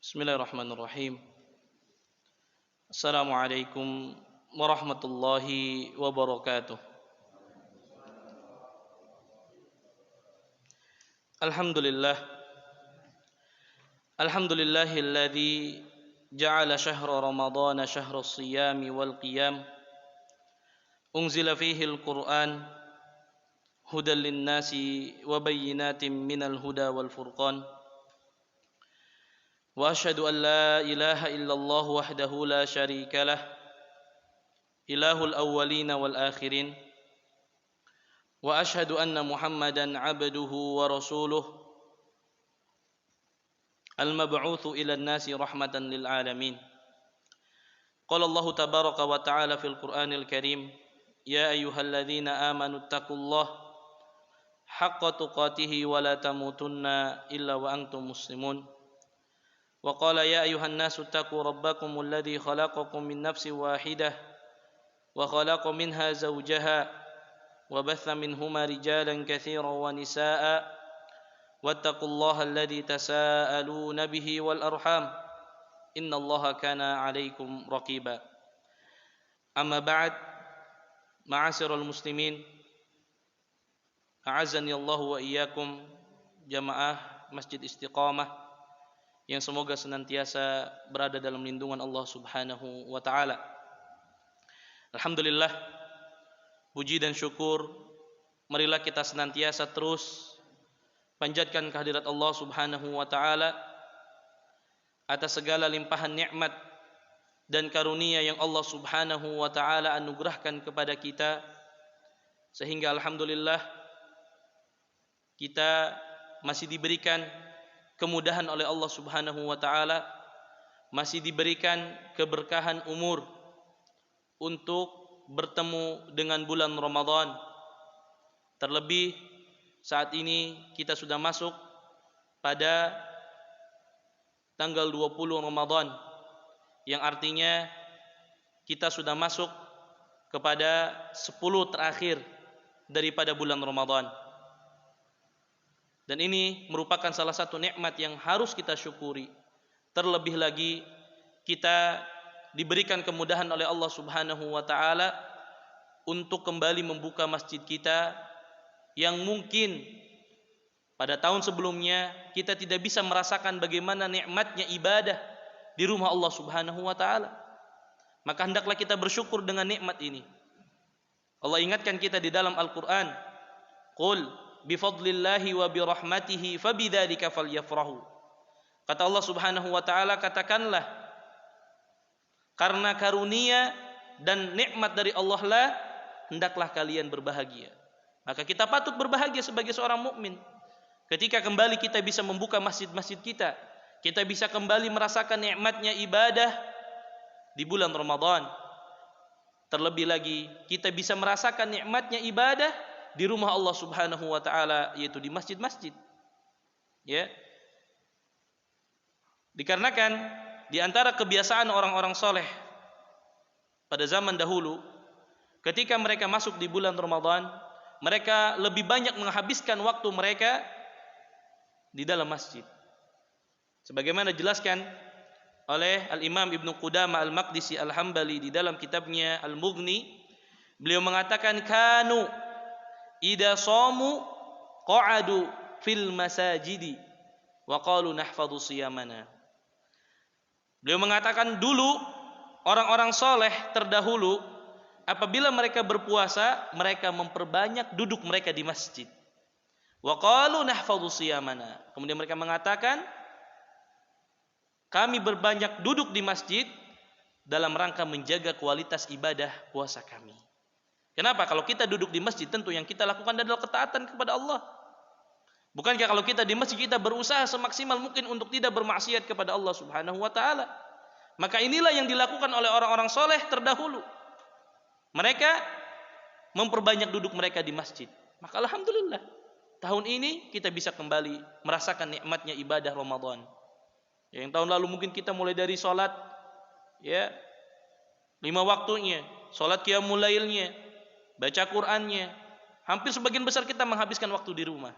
Bismillahirrahmanirrahim. Assalamualaikum warahmatullahi wabarakatuh. Alhamdulillah. Alhamdulillahilladzi ja'ala syahra ramadhana syahra siyami wal qiyam. Unzila fihi al-Qur'an hudan lin-nasi wa bayyinatin minal huda wal furqan. وأشهد أن لا إله إلا الله وحده لا شريك له إله الأولين والآخرين وأشهد أن محمدا عبده ورسوله المبعوث إلى الناس رحمة للعالمين قال الله تبارك وتعالى في القرآن الكريم يا أيها الذين آمنوا اتقوا الله حق تقاته ولا تموتن إلا وأنتم مسلمون وقال يا أيها الناس اتقوا ربكم الذي خلقكم من نفس واحدة وخلق منها زوجها وبث منهما رجالا كثيرا ونساء واتقوا الله الذي تساءلون به والأرحام إن الله كان عليكم رقيبا أما بعد معاشر المسلمين أعزني الله وإياكم جماعة مسجد استقامة yang semoga senantiasa berada dalam lindungan Allah Subhanahu wa taala. Alhamdulillah, puji dan syukur marilah kita senantiasa terus panjatkan kehadirat Allah Subhanahu wa taala atas segala limpahan nikmat dan karunia yang Allah Subhanahu wa taala anugerahkan kepada kita, sehingga alhamdulillah kita masih diberikan kemudahan oleh Allah Subhanahu wa taala, masih diberikan keberkahan umur untuk bertemu dengan bulan Ramadan. Terlebih saat ini kita sudah masuk pada tanggal 20 Ramadan, yang artinya kita sudah masuk kepada 10 terakhir daripada bulan Ramadan. Dan ini merupakan salah satu nikmat yang harus kita syukuri. Terlebih lagi kita diberikan kemudahan oleh Allah Subhanahu wa taala untuk kembali membuka masjid kita yang mungkin pada tahun sebelumnya kita tidak bisa merasakan bagaimana nikmatnya ibadah di rumah Allah Subhanahu wa taala. Maka hendaklah kita bersyukur dengan nikmat ini. Allah ingatkan kita di dalam Al-Qur'an, "Qul bifadlillahi wa birahmatihi fabidzalika falyafrahu." Kata Allah Subhanahu wa taala, katakanlah, karena karunia dan nikmat dari Allah lah hendaklah kalian berbahagia. Maka kita patut berbahagia sebagai seorang mukmin ketika kembali kita bisa membuka masjid-masjid kita, kita bisa kembali merasakan nikmatnya ibadah di bulan Ramadan. Terlebih lagi kita bisa merasakan nikmatnya ibadah di rumah Allah Subhanahu wa taala, yaitu di masjid-masjid. Ya. Dikarenakan di antara kebiasaan orang-orang soleh pada zaman dahulu, ketika mereka masuk di bulan Ramadan, mereka lebih banyak menghabiskan waktu mereka di dalam masjid. Sebagaimana dijelaskan oleh Al-Imam Ibnu Qudamah Al-Maqdisi Al-Hambali di dalam kitabnya Al-Mughni, beliau mengatakan kanu idza shamu qa'adu fil masajidi wa qalu nahfadhu siyamana. Beliau mengatakan dulu orang-orang soleh terdahulu apabila mereka berpuasa, mereka memperbanyak duduk mereka di masjid. Wa qalu nahfadhu siyamana. Kemudian mereka mengatakan, kami berbanyak duduk di masjid dalam rangka menjaga kualitas ibadah puasa kami. Kenapa? Kalau kita duduk di masjid, tentu yang kita lakukan adalah ketaatan kepada Allah. Bukankah kalau kita di masjid kita berusaha semaksimal mungkin untuk tidak bermaksiat kepada Allah Subhanahu wa taala? Maka inilah yang dilakukan oleh orang-orang soleh terdahulu. Mereka memperbanyak duduk mereka di masjid. Maka alhamdulillah, tahun ini kita bisa kembali merasakan nikmatnya ibadah Ramadan. Yang tahun lalu mungkin kita mulai dari sholat, ya, 5 waktunya, sholat qiyamul lailnya, baca Qur'annya. Hampir sebagian besar kita menghabiskan waktu di rumah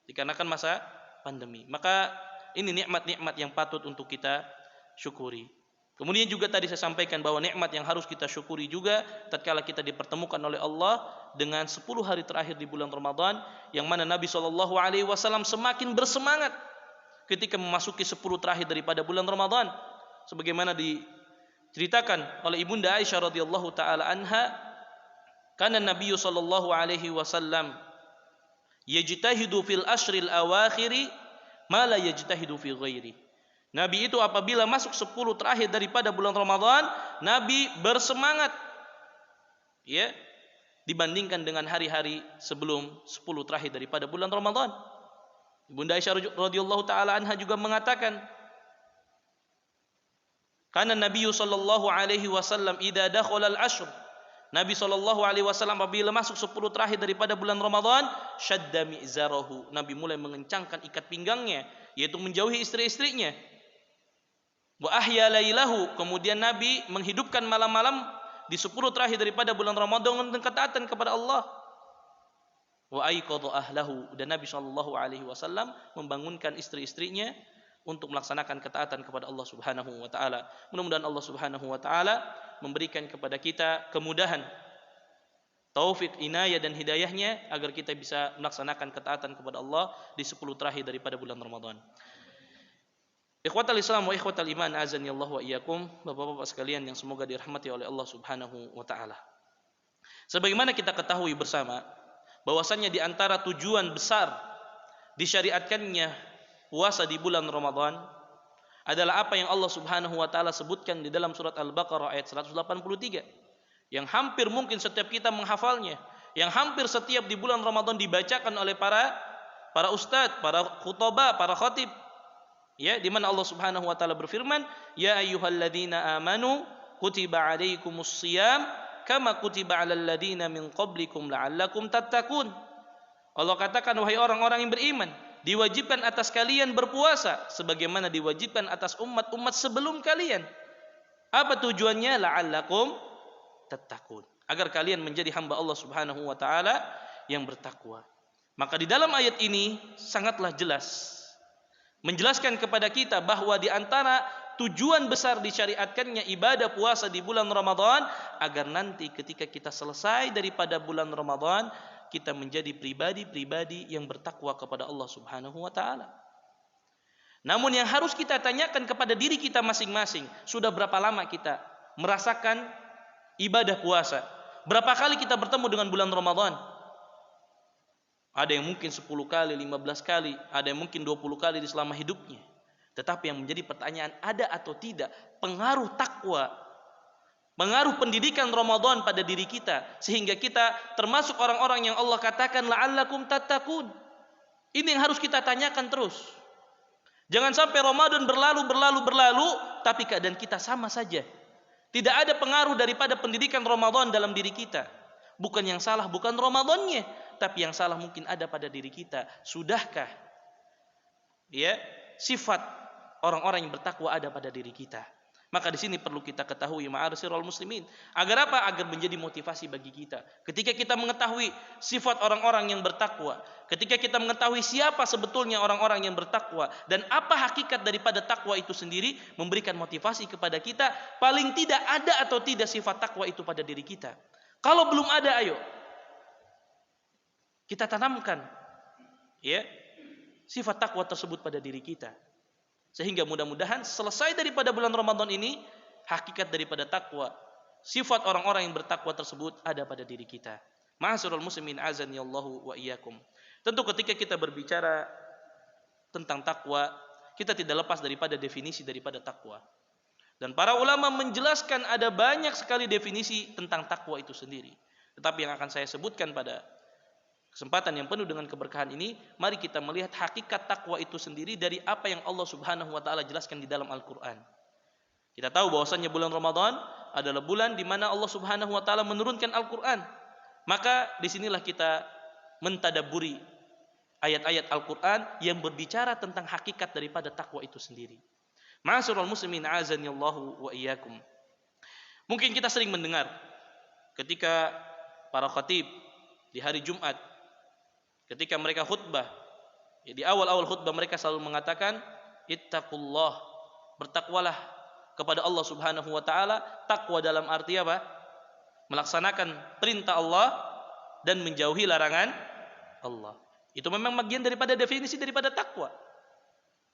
dikarenakan masa pandemi. Maka ini nikmat-nikmat yang patut untuk kita syukuri. Kemudian juga tadi saya sampaikan bahwa nikmat yang harus kita syukuri juga tatkala kita dipertemukan oleh Allah dengan 10 hari terakhir di bulan Ramadan, yang mana Nabi SAW semakin bersemangat ketika memasuki 10 terakhir daripada bulan Ramadan, sebagaimana diceritakan oleh Ibunda Aisyah radhiyallahu taala anha, kana Nabi sallallahu alaihi wasallam yajtahidu fil ashril awakhiri ma la yajtahidu fi ghairi. Nabi itu apabila masuk 10 terakhir daripada bulan Ramadan, Nabi bersemangat, ya, dibandingkan dengan hari-hari sebelum 10 terakhir daripada bulan Ramadan. Ibunda Aisyah radhiyallahu taala anha juga mengatakan, kana Nabi sallallahu alaihi wasallam idza dakhala al-ashr, Nabi sallallahu alaihi wasallam apabila masuk 10 terakhir daripada bulan Ramadan, syadda mi'zarahu, Nabi mulai mengencangkan ikat pinggangnya, yaitu menjauhi istri-istrinya. Wa ahya lailahu, kemudian Nabi menghidupkan malam-malam di 10 terakhir daripada bulan Ramadan dengan ketaatan kepada Allah. Wa aiqadha ahlahu, dan Nabi sallallahu alaihi wasallam membangunkan istri-istrinya untuk melaksanakan ketaatan kepada Allah Subhanahu wa taala. Mudah-mudahan Allah Subhanahu wa taala memberikan kepada kita kemudahan, taufik, inayah dan hidayahnya agar kita bisa melaksanakan ketaatan kepada Allah di 10 terakhir daripada bulan Ramadan. Ikhwatal Islam wa ikhwatal iman, azani Allah wa iyyakum, Bapak-bapak sekalian yang semoga dirahmati oleh Allah Subhanahu wa taala. Sebagaimana kita ketahui bersama bahwasannya di antara tujuan besar disyariatkannya puasa di bulan Ramadan adalah apa yang Allah Subhanahu wa taala sebutkan di dalam surat Al-Baqarah ayat 183, yang hampir mungkin setiap kita menghafalnya, yang hampir setiap di bulan Ramadan dibacakan oleh para ustadz, para khutbah, para khatib. Ya, di mana Allah Subhanahu wa taala berfirman, ya ayyuhalladzina amanu kutiba alaikumus shiyam kama kutiba alal ladzina min qablikum la'allakum tattaqun. Allah katakan, wahai orang-orang yang beriman, diwajibkan atas kalian berpuasa sebagaimana diwajibkan atas umat-umat sebelum kalian. Apa tujuannya? La'allakum tattaqun, agar kalian menjadi hamba Allah Subhanahu wa taala yang bertakwa. Maka di dalam ayat ini sangatlah jelas menjelaskan kepada kita bahwa di antara tujuan besar disyariatkannya ibadah puasa di bulan Ramadan agar nanti ketika kita selesai daripada bulan Ramadan kita menjadi pribadi-pribadi yang bertakwa kepada Allah Subhanahu wa taala. Namun yang harus kita tanyakan kepada diri kita masing-masing, sudah berapa lama kita merasakan ibadah puasa? Berapa kali kita bertemu dengan bulan Ramadan? Ada yang mungkin 10 kali, 15 kali, ada yang mungkin 20 kali di selama hidupnya. Tetapi yang menjadi pertanyaan, ada atau tidak pengaruh takwa, pengaruh pendidikan Ramadan pada diri kita, sehingga kita termasuk orang-orang yang Allah katakan la'allakum tattaqun. Ini yang harus kita tanyakan terus. Jangan sampai Ramadan berlalu, tapi keadaan kita sama saja. Tidak ada pengaruh daripada pendidikan Ramadan dalam diri kita. Bukan yang salah, bukan Ramadannya, tapi yang salah mungkin ada pada diri kita. Sudahkah ya sifat orang-orang yang bertakwa ada pada diri kita? Maka di sini perlu kita ketahui ma'asyiral muslimin, agar apa? Agar menjadi motivasi bagi kita. Ketika kita mengetahui sifat orang-orang yang bertakwa, ketika kita mengetahui siapa sebetulnya orang-orang yang bertakwa dan apa hakikat daripada takwa itu sendiri, memberikan motivasi kepada kita, paling tidak ada atau tidak sifat takwa itu pada diri kita. Kalau belum ada, ayo kita tanamkan ya sifat takwa tersebut pada diri kita, sehingga mudah-mudahan selesai daripada bulan Ramadan ini hakikat daripada takwa, sifat orang-orang yang bertakwa tersebut ada pada diri kita. Ma'asyiral muslimin azani Allahu wa iyyakum. Tentu ketika kita berbicara tentang takwa, kita tidak lepas daripada definisi daripada takwa. Dan para ulama menjelaskan ada banyak sekali definisi tentang takwa itu sendiri. Tetapi yang akan saya sebutkan pada kesempatan yang penuh dengan keberkahan ini, mari kita melihat hakikat takwa itu sendiri dari apa yang Allah Subhanahu wa taala jelaskan di dalam Al-Qur'an. Kita tahu bahwasannya bulan Ramadan adalah bulan di mana Allah Subhanahu wa taala menurunkan Al-Qur'an. Maka disinilah kita mentadabburi ayat-ayat Al-Qur'an yang berbicara tentang hakikat daripada takwa itu sendiri. Ma'asyiral muslimin azanillahu wa iyyakum. Mungkin kita sering mendengar ketika para khatib di hari Jumat, ketika mereka khutbah, ya, di awal-awal khutbah mereka selalu mengatakan ittaqullah, bertakwalah kepada Allah Subhanahu wa taala. Takwa dalam arti apa? Melaksanakan perintah Allah dan menjauhi larangan Allah. Itu memang bagian daripada definisi daripada takwa.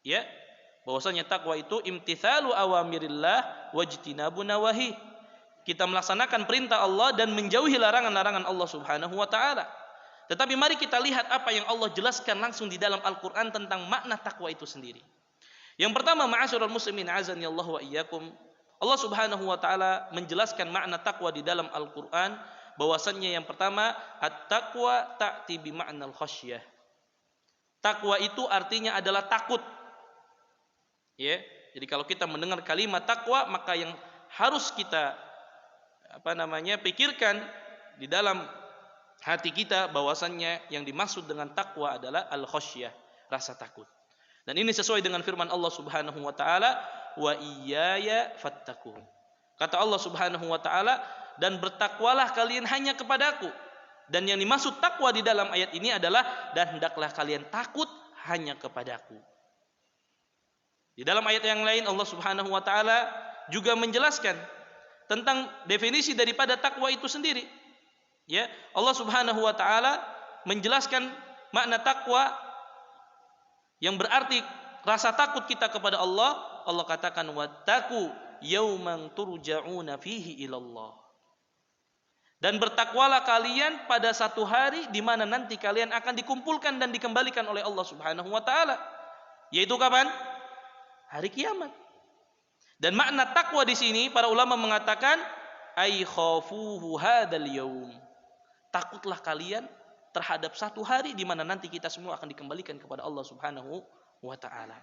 Ya, bahwasanya takwa itu imtithalu awamirillah wajtinabu nawahi. Kita melaksanakan perintah Allah dan menjauhi larangan-larangan Allah Subhanahu wa taala. Tetapi mari kita lihat apa yang Allah jelaskan langsung di dalam Al-Qur'an tentang makna takwa itu sendiri. Yang pertama, ma'asyiral muslimin azani Allah wa iyyakum, Allah Subhanahu wa taala menjelaskan makna takwa di dalam Al-Qur'an bahwasannya yang pertama, at-taqwa ta'ti bi ma'nal khasyah. Takwa itu artinya adalah takut. Ya, jadi kalau kita mendengar kalimat takwa, maka yang harus kita pikirkan di dalam hati kita bahwasannya yang dimaksud dengan takwa adalah al-khasyah, rasa takut. Dan ini sesuai dengan firman Allah Subhanahu wa taala, wa iyaya fattakun. Kata Allah Subhanahu wa taala, dan bertakwalah kalian hanya kepadaku. Dan yang dimaksud takwa di dalam ayat ini adalah dan hendaklah kalian takut hanya kepadaku. Di dalam ayat yang lain Allah Subhanahu wa taala juga menjelaskan tentang definisi daripada takwa itu sendiri. Ya, Allah Subhanahu wa taala menjelaskan makna takwa yang berarti rasa takut kita kepada Allah. Allah katakan wattaqu yauman turja'una fihi ilallah. Dan bertakwalah kalian pada satu hari di mana nanti kalian akan dikumpulkan dan dikembalikan oleh Allah Subhanahu wa taala. Yaitu kapan? Hari kiamat. Dan makna takwa di sini para ulama mengatakan ai khafuhu hadzal yaum. Takutlah kalian terhadap satu hari di mana nanti kita semua akan dikembalikan kepada Allah Subhanahu wa taala.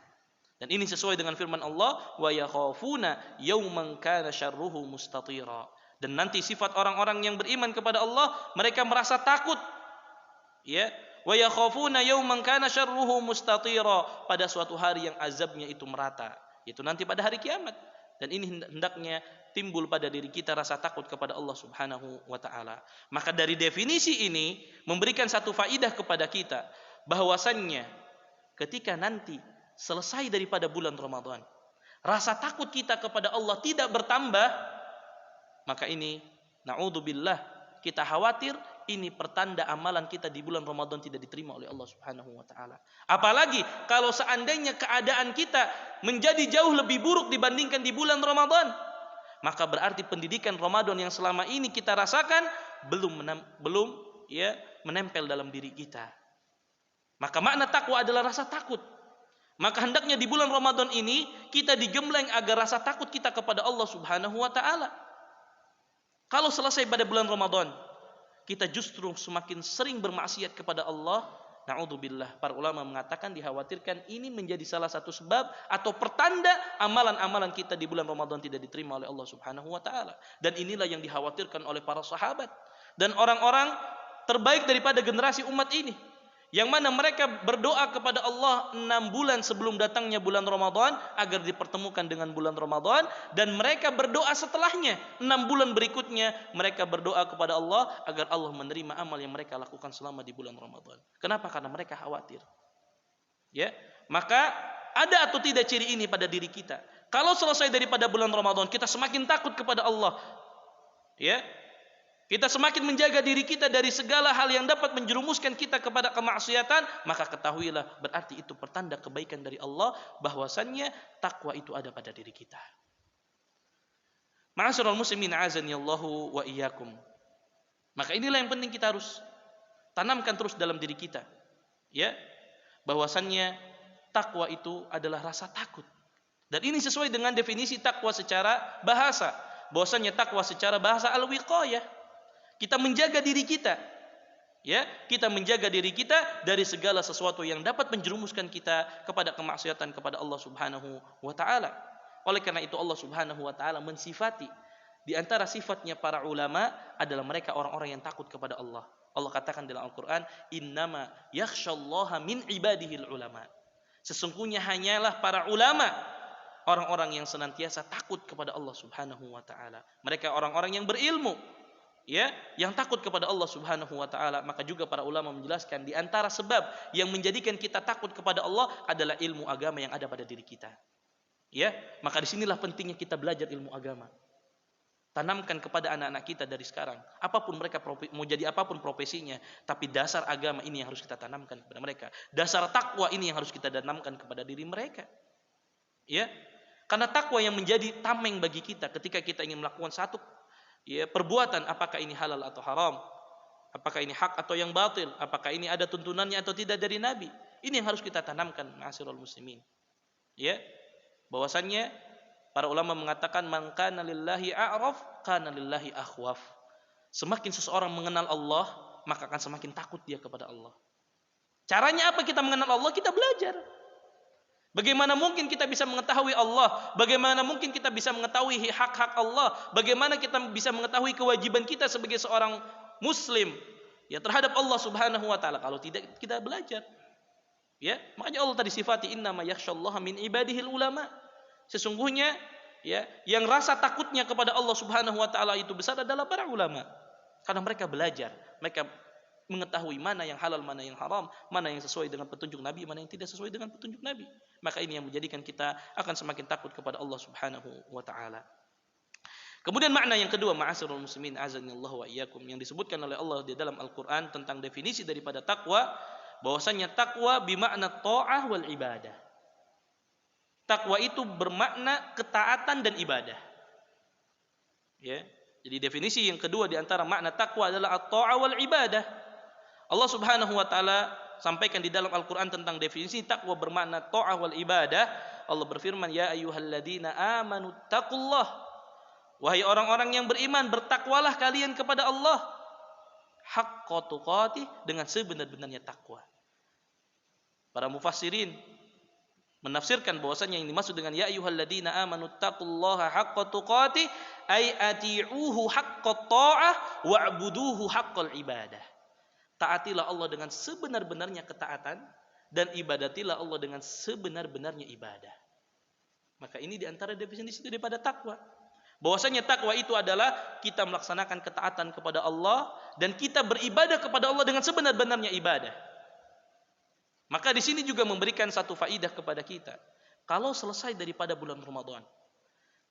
Dan ini sesuai dengan firman Allah, wa yakhafuna yauman kana syarruhu mustatira. Dan nanti sifat orang-orang yang beriman kepada Allah, mereka merasa takut. Ya, wa yakhafuna yauman kana syarruhu mustatira, pada suatu hari yang azabnya itu merata, yaitu nanti pada hari kiamat. Dan ini hendaknya timbul pada diri kita rasa takut kepada Allah Subhanahu wa taala. Maka dari definisi ini memberikan satu faidah kepada kita bahwasannya ketika nanti selesai daripada bulan Ramadan, rasa takut kita kepada Allah tidak bertambah, maka ini naudzubillah, kita khawatir ini pertanda amalan kita di bulan Ramadan tidak diterima oleh Allah Subhanahu wa taala. Apalagi kalau seandainya keadaan kita menjadi jauh lebih buruk dibandingkan di bulan Ramadan, maka berarti pendidikan Ramadan yang selama ini kita rasakan belum menempel dalam diri kita. Maka makna takwa adalah rasa takut. Maka hendaknya di bulan Ramadan ini kita digembleng agar rasa takut kita kepada Allah Subhanahu wa taala. Kalau selesai pada bulan Ramadan, kita justru semakin sering bermaksiat kepada Allah, naudzubillah, para ulama mengatakan dikhawatirkan ini menjadi salah satu sebab atau pertanda amalan-amalan kita di bulan Ramadan tidak diterima oleh Allah Subhanahu wa taala. Dan inilah yang dikhawatirkan oleh para sahabat dan orang-orang terbaik daripada generasi umat ini, yang mana mereka berdoa kepada Allah 6 bulan sebelum datangnya bulan Ramadan agar dipertemukan dengan bulan Ramadan, dan mereka berdoa setelahnya 6 bulan berikutnya mereka berdoa kepada Allah agar Allah menerima amal yang mereka lakukan selama di bulan Ramadan. Kenapa? Karena mereka khawatir. Ya, maka ada atau tidak ciri ini pada diri kita? Kalau selesai daripada bulan Ramadan kita semakin takut kepada Allah, ya, kita semakin menjaga diri kita dari segala hal yang dapat menjerumuskan kita kepada kemaksiatan, maka ketahuilah berarti itu pertanda kebaikan dari Allah bahwasannya takwa itu ada pada diri kita. Ma'asyiral muslimin azanillahu wa iyyakum. Maka inilah yang penting kita harus tanamkan terus dalam diri kita. Ya, bahwasannya takwa itu adalah rasa takut. Dan ini sesuai dengan definisi takwa secara bahasa. Bahwasannya takwa secara bahasa al-wiqayah. Kita menjaga diri kita, ya, kita menjaga diri kita dari segala sesuatu yang dapat menjerumuskan kita kepada kemaksiatan kepada Allah Subhanahu wa taala. Oleh karena itu Allah Subhanahu wa taala mensifati di antara sifatnya para ulama adalah mereka orang-orang yang takut kepada Allah. Allah katakan dalam Al-Qur'an, "Innama yakhsyallaha min ibadihil ulama." Sesungguhnya hanyalah para ulama orang-orang yang senantiasa takut kepada Allah Subhanahu wa taala. Mereka orang-orang yang berilmu. ya, yang takut kepada Allah Subhanahu wa taala. Maka juga para ulama menjelaskan di antara sebab yang menjadikan kita takut kepada Allah adalah ilmu agama yang ada pada diri kita. Ya, maka disinilah pentingnya kita belajar ilmu agama. Tanamkan kepada anak-anak kita dari sekarang, apapun mereka mau jadi apapun profesinya, tapi dasar agama ini yang harus kita tanamkan kepada mereka. Dasar takwa ini yang harus kita tanamkan kepada diri mereka. Ya, karena takwa yang menjadi tameng bagi kita ketika kita ingin melakukan satu perbuatan, apakah ini halal atau haram, apakah ini hak atau yang batil, apakah ini ada tuntunannya atau tidak dari Nabi. Ini yang harus kita tanamkan, ma'asyiral muslimin. Ya, bahwasannya para ulama mengatakan man kana lillahi a'raf kana lillahi akhwaf. Semakin seseorang mengenal Allah, maka akan semakin takut dia kepada Allah. Caranya apa kita mengenal Allah? Kita belajar. Bagaimana mungkin kita bisa mengetahui Allah? Bagaimana mungkin kita bisa mengetahui hak-hak Allah? Bagaimana kita bisa mengetahui kewajiban kita sebagai seorang muslim ya terhadap Allah Subhanahu wa taala kalau tidak kita belajar? Ya, makanya Allah tadi sifati innama yakhsyallaha min ibadihil ulama. Sesungguhnya ya, yang rasa takutnya kepada Allah Subhanahu wa taala itu besar adalah para ulama. Karena mereka belajar, mereka mengetahui mana yang halal, mana yang haram, mana yang sesuai dengan petunjuk Nabi, mana yang tidak sesuai dengan petunjuk Nabi. Maka ini yang menjadikan kita akan semakin takut kepada Allah Subhanahu wa taala. Kemudian makna yang kedua, ma'asyiral muslimin azanillahu wa iyyakum, yang disebutkan oleh Allah di dalam Al-Qur'an tentang definisi daripada takwa, bahwasanya takwa bimakna ta'ah wal ibadah. Takwa itu bermakna ketaatan dan ibadah. Ya. Jadi definisi yang kedua di antara makna takwa adalah at-ta'ah wal ibadah. Allah Subhanahu wa taala sampaikan di dalam Al-Qur'an tentang definisi takwa bermakna ta'ah wal ibadah. Allah berfirman, "Ya ayyuhalladzina amanu taqullah." Wahai orang-orang yang beriman, bertakwalah kalian kepada Allah haqqa tuqatih, dengan sebenar-benarnya takwa. Para mufassirin menafsirkan bahwasanya yang dimaksud dengan ya ayyuhalladzina amanu taqullaha haqqa tuqatih ay ati'uhu haqqa ta'ah wa'buduhu haqqal ibadah. Taatilah Allah dengan sebenar-benarnya ketaatan dan ibadatilah Allah dengan sebenar-benarnya ibadah. Maka ini di antara definisi daripada takwa. Bahwasanya takwa itu adalah kita melaksanakan ketaatan kepada Allah dan kita beribadah kepada Allah dengan sebenar-benarnya ibadah. Maka di sini juga memberikan satu faidah kepada kita. Kalau selesai daripada bulan Ramadan,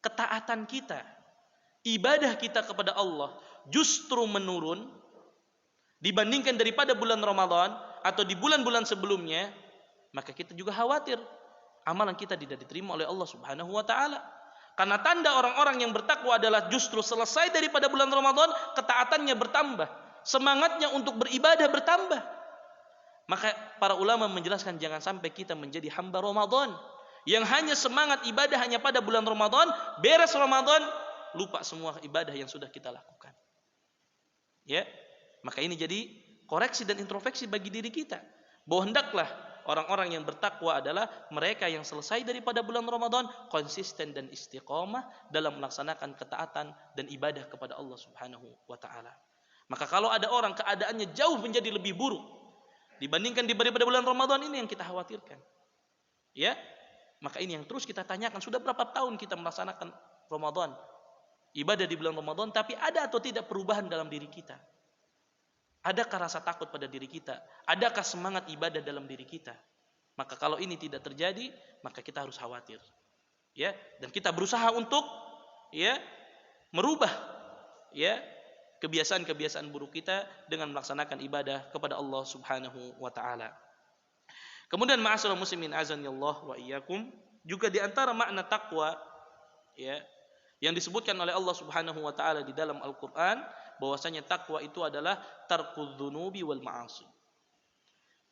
ketaatan kita, ibadah kita kepada Allah justru menurun dibandingkan daripada bulan Ramadan atau di bulan-bulan sebelumnya, maka kita juga khawatir amalan kita tidak diterima oleh Allah Subhanahu wa taala. Karena tanda orang-orang yang bertakwa adalah justru selesai daripada bulan Ramadan, ketaatannya bertambah, semangatnya untuk beribadah bertambah. Maka para ulama menjelaskan jangan sampai kita menjadi hamba Ramadan yang hanya semangat ibadah hanya pada bulan Ramadan, beres Ramadan lupa semua ibadah yang sudah kita lakukan. Ya, maka ini jadi koreksi dan introspeksi bagi diri kita. Bahwa hendaklah orang-orang yang bertakwa adalah mereka yang selesai daripada bulan Ramadan konsisten dan istiqamah dalam melaksanakan ketaatan dan ibadah kepada Allah Subhanahu wa taala. Maka kalau ada orang keadaannya jauh menjadi lebih buruk dibandingkan daripada bulan Ramadan, ini yang kita khawatirkan. Ya, maka ini yang terus kita tanyakan, sudah berapa tahun kita melaksanakan Ramadan, ibadah di bulan Ramadan, tapi ada atau tidak perubahan dalam diri kita? Adakah rasa takut pada diri kita? Adakah semangat ibadah dalam diri kita? Maka kalau ini tidak terjadi, maka kita harus khawatir. Ya, dan kita berusaha untuk ya merubah ya kebiasaan-kebiasaan buruk kita dengan melaksanakan ibadah kepada Allah Subhanahu wa taala. Kemudian ma'asyiral muslimin azanillahu wa iyyakum, juga di antara makna takwa ya yang disebutkan oleh Allah Subhanahu wa taala di dalam Al-Qur'an, bahwasanya takwa itu adalah tarkudz dzunubi wal ma'asi.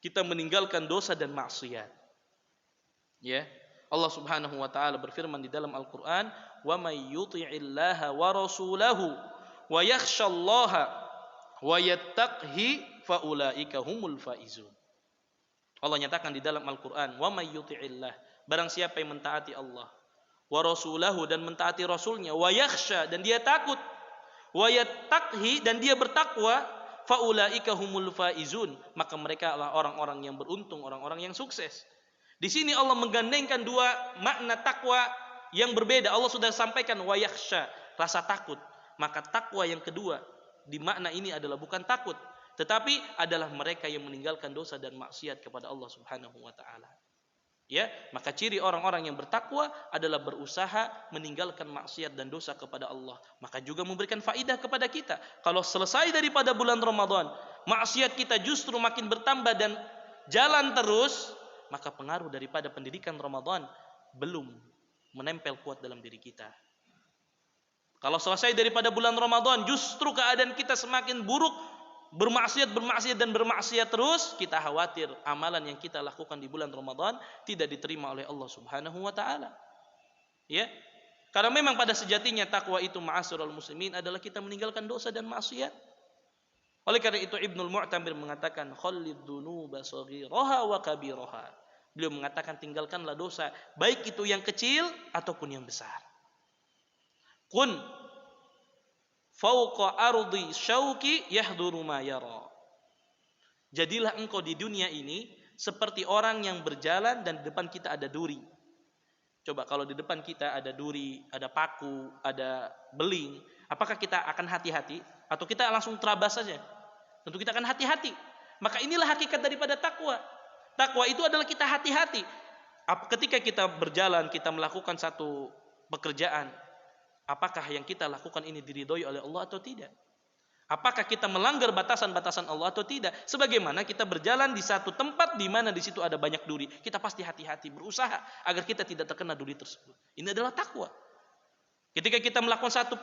Kita meninggalkan dosa dan maksiat. Ya. Allah Subhanahu wa taala berfirman di dalam Al-Qur'an, "Wa may yuti'illaha wa rasulahu wa yakhshallaha wa yattaqhi fa ulaika humul faizun." Allah nyatakan di dalam Al-Qur'an, "Wa may yuti'illah", barang siapa yang mentaati Allah, wa rasulahu, dan mentaati rasulnya, wa yakhsha, dan dia takut, wa yattaqhi, dan dia bertakwa, fa ulaika humul faizun, maka mereka adalah orang-orang yang beruntung, orang-orang yang sukses. Di sini Allah menggandengkan dua makna takwa yang berbeda. Allah sudah sampaikan wa yakhsha, rasa takut. Maka takwa yang kedua di makna ini adalah bukan takut, tetapi adalah mereka yang meninggalkan dosa dan maksiat kepada Allah Subhanahu wa taala. Ya, maka ciri orang-orang yang bertakwa adalah berusaha meninggalkan maksiat dan dosa kepada Allah. Maka juga memberikan faidah kepada kita. Kalau selesai daripada bulan Ramadan, maksiat kita justru makin bertambah dan jalan terus, maka pengaruh daripada pendidikan Ramadan belum menempel kuat dalam diri kita. Kalau selesai daripada bulan Ramadan, justru keadaan kita semakin buruk, bermaksiat dan bermaksiat terus, kita khawatir amalan yang kita lakukan di bulan Ramadan tidak diterima oleh Allah Subhanahu wa taala. Ya. Karena memang pada sejatinya takwa itu ma'asyiral muslimin adalah kita meninggalkan dosa dan maksiat. Oleh karena itu Ibnul Mu'tamir mengatakan khallid dunuba saghiraha wa kabiraha. Beliau mengatakan tinggalkanlah dosa, baik itu yang kecil ataupun yang besar. Kun fauqa ardi syauki yahduru ma yara. Jadilah engkau di dunia ini seperti orang yang berjalan dan di depan kita ada duri. Coba kalau di depan kita ada duri, ada paku, ada beling, apakah kita akan hati-hati atau kita langsung terabas saja? Tentu kita akan hati-hati. Maka inilah hakikat daripada takwa. Takwa itu adalah kita hati-hati. Ketika kita berjalan, kita melakukan satu pekerjaan, apakah yang kita lakukan ini diridhoi oleh Allah atau tidak? Apakah kita melanggar batasan-batasan Allah atau tidak? Sebagaimana kita berjalan di satu tempat di mana di situ ada banyak duri, kita pasti hati-hati berusaha agar kita tidak terkena duri tersebut. Ini adalah takwa. Ketika kita melakukan satu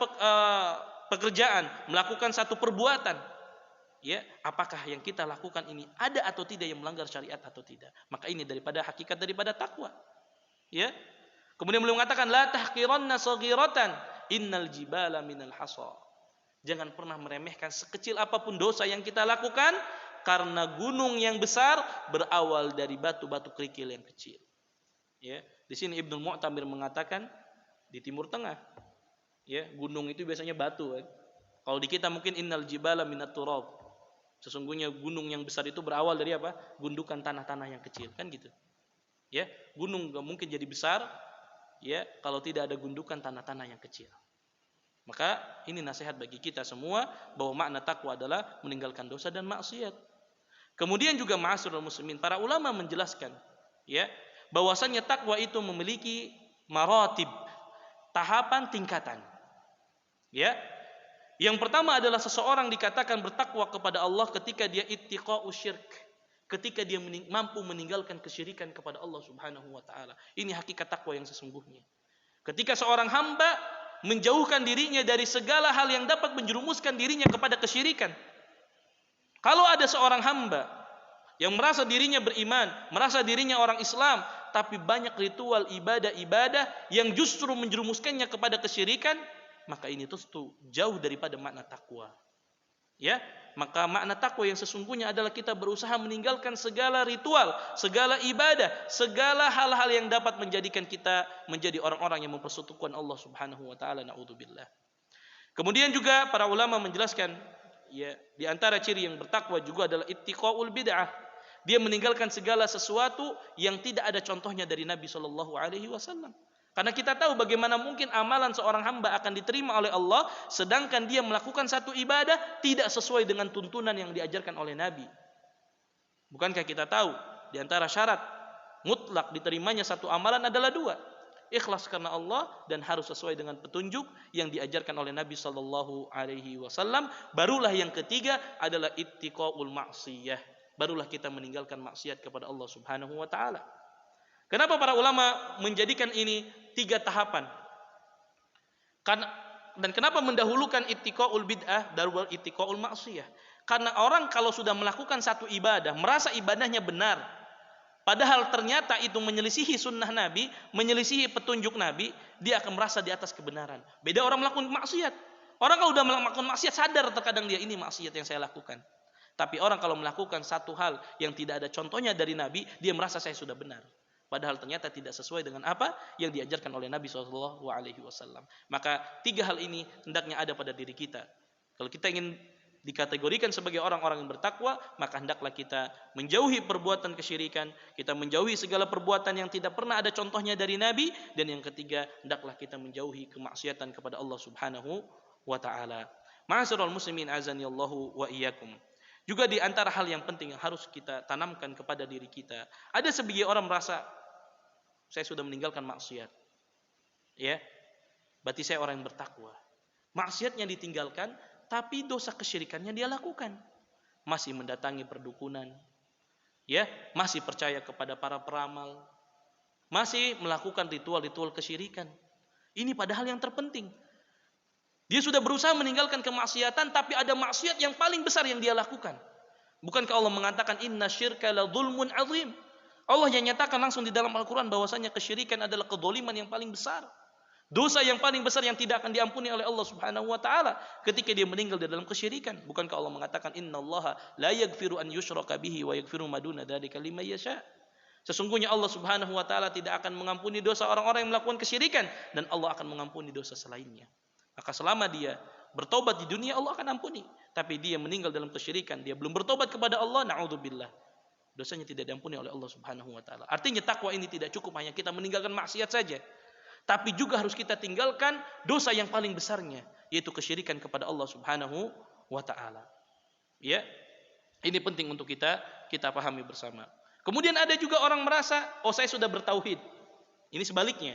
pekerjaan, melakukan satu perbuatan, ya, apakah yang kita lakukan ini ada atau tidak yang melanggar syariat atau tidak? Maka ini daripada hakikat daripada takwa. Ya. Kemudian beliau mengatakan la tahqiranna saghiratan innal jibala minal hasa. Jangan pernah meremehkan sekecil apapun dosa yang kita lakukan, karena gunung yang besar berawal dari batu-batu kerikil yang kecil. Ya, di sini Ibnu Mu'tamir mengatakan di Timur Tengah, ya, gunung itu biasanya batu kan. Kalau di kita mungkin innal jibala minat turab. Sesungguhnya gunung yang besar itu berawal dari apa? Gundukan tanah-tanah yang kecil, kan gitu. Ya, gunung gak mungkin jadi besar ya kalau tidak ada gundukan tanah-tanah yang kecil. Maka ini nasihat bagi kita semua bahwa makna takwa adalah meninggalkan dosa dan maksiat. Kemudian juga ma'asyiral muslimin, para ulama menjelaskan ya bahwasanya takwa itu memiliki maratib, tahapan, tingkatan. Ya. Yang pertama adalah seseorang dikatakan bertakwa kepada Allah ketika dia ittiqa'u syirk, ketika dia mampu meninggalkan kesyirikan kepada Allah Subhanahu wa taala. Ini hakikat takwa yang sesungguhnya. Ketika seorang hamba menjauhkan dirinya dari segala hal yang dapat menjerumuskan dirinya kepada kesyirikan. Kalau ada seorang hamba yang merasa dirinya beriman, merasa dirinya orang Islam, tapi banyak ritual ibadah-ibadah yang justru menjerumuskannya kepada kesyirikan, maka ini tentu jauh daripada makna takwa. Ya, maka makna takwa yang sesungguhnya adalah kita berusaha meninggalkan segala ritual, segala ibadah, segala hal-hal yang dapat menjadikan kita menjadi orang-orang yang mempersekutukan Allah Subhanahu wa taala, naudzubillah. Kemudian juga para ulama menjelaskan ya, di antara ciri yang bertakwa juga adalah ittiqaul bid'ah. Dia meninggalkan segala sesuatu yang tidak ada contohnya dari Nabi sallallahu alaihi wasallam. Karena kita tahu bagaimana mungkin amalan seorang hamba akan diterima oleh Allah sedangkan dia melakukan satu ibadah tidak sesuai dengan tuntunan yang diajarkan oleh Nabi. Bukankah kita tahu di antara syarat mutlak diterimanya satu amalan adalah dua, ikhlas karena Allah dan harus sesuai dengan petunjuk yang diajarkan oleh Nabi sallallahu alaihi wasallam. Barulah yang ketiga adalah ittiqaul ma'siyah. Barulah kita meninggalkan maksiat kepada Allah Subhanahu wa taala. Kenapa para ulama menjadikan ini 3 tahapan? Dan kenapa mendahulukan ittiqaul bid'ah daripada ittiqaul maksiyah? Karena orang kalau sudah melakukan satu ibadah, merasa ibadahnya benar, padahal ternyata itu menyelisihi sunnah Nabi, menyelisihi petunjuk Nabi, dia akan merasa di atas kebenaran. Beda orang melakukan maksiat. Orang kalau sudah melakukan maksiat sadar terkadang dia ini maksiat yang saya lakukan. Tapi orang kalau melakukan satu hal yang tidak ada contohnya dari Nabi, dia merasa saya sudah benar. Padahal ternyata tidak sesuai dengan apa yang diajarkan oleh Nabi SAW. Maka 3 hal ini hendaknya ada pada diri kita. Kalau kita ingin dikategorikan sebagai orang-orang yang bertakwa, maka hendaklah kita menjauhi perbuatan kesyirikan, kita menjauhi segala perbuatan yang tidak pernah ada contohnya dari Nabi, dan yang ketiga, hendaklah kita menjauhi kemaksiatan kepada Allah Subhanahu wa taala. Ma'asyiral muslimin azanillahu wa iyyakum. Juga di antara hal yang penting yang harus kita tanamkan kepada diri kita, ada sebagian orang merasa saya sudah meninggalkan maksiat. Ya. Berarti saya orang yang bertakwa. Maksiatnya ditinggalkan, tapi dosa kesyirikannya dia lakukan. Masih mendatangi perdukunan. Ya, masih percaya kepada para peramal. Masih melakukan ritual-ritual kesyirikan. Ini padahal yang terpenting. Dia sudah berusaha meninggalkan kemaksiatan, tapi ada maksiat yang paling besar yang dia lakukan. Bukankah Allah mengatakan inna syirka la dzulmun azim? Allah yang nyatakan langsung di dalam Al-Quran bahwasanya kesyirikan adalah kedzaliman yang paling besar. Dosa yang paling besar yang tidak akan diampuni oleh Allah Subhanahu wa taala ketika dia meninggal di dalam kesyirikan. Bukankah Allah mengatakan innallaha la yaghfiru an yushraka bihi wa yaghfiru ma duna dzalika liman yasha? Sesungguhnya Allah Subhanahu wa taala tidak akan mengampuni dosa orang-orang yang melakukan kesyirikan dan Allah akan mengampuni dosa selainnya. Maka selama dia bertobat di dunia Allah akan ampuni. Tapi dia meninggal dalam kesyirikan, dia belum bertobat kepada Allah, na'udzubillah. Dosanya tidak diampuni oleh Allah Subhanahu wa taala. Artinya takwa ini tidak cukup hanya kita meninggalkan maksiat saja. Tapi juga harus kita tinggalkan dosa yang paling besarnya, yaitu kesyirikan kepada Allah Subhanahu wa taala. Ya. Ini penting untuk kita pahami bersama. Kemudian ada juga orang merasa, oh saya sudah bertauhid. Ini sebaliknya.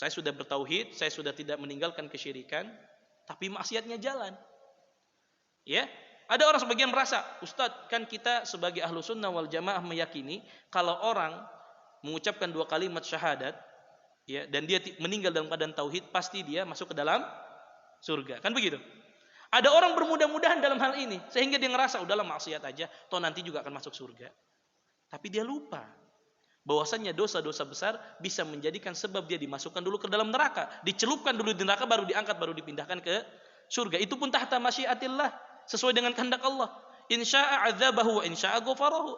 Saya sudah bertauhid, saya sudah tidak meninggalkan kesyirikan, tapi maksiatnya jalan. Ya, ada orang sebagian merasa, Ustadz, kan kita sebagai ahlu sunnah wal jamaah meyakini kalau orang mengucapkan 2 kalimat syahadat, ya, dan dia meninggal dalam keadaan tauhid, pasti dia masuk ke dalam surga. Kan begitu? Ada orang bermudah-mudahan dalam hal ini, sehingga dia ngerasa udahlah maksiat aja, toh nanti juga akan masuk surga. Tapi dia lupa bahwasanya dosa-dosa besar bisa menjadikan sebab dia dimasukkan dulu ke dalam neraka, dicelupkan dulu di neraka, baru diangkat, baru dipindahkan ke surga. Itu pun tahta masyiatillah, sesuai dengan kehendak Allah. Insya'a adzabahu wa insya'a ghafarahu.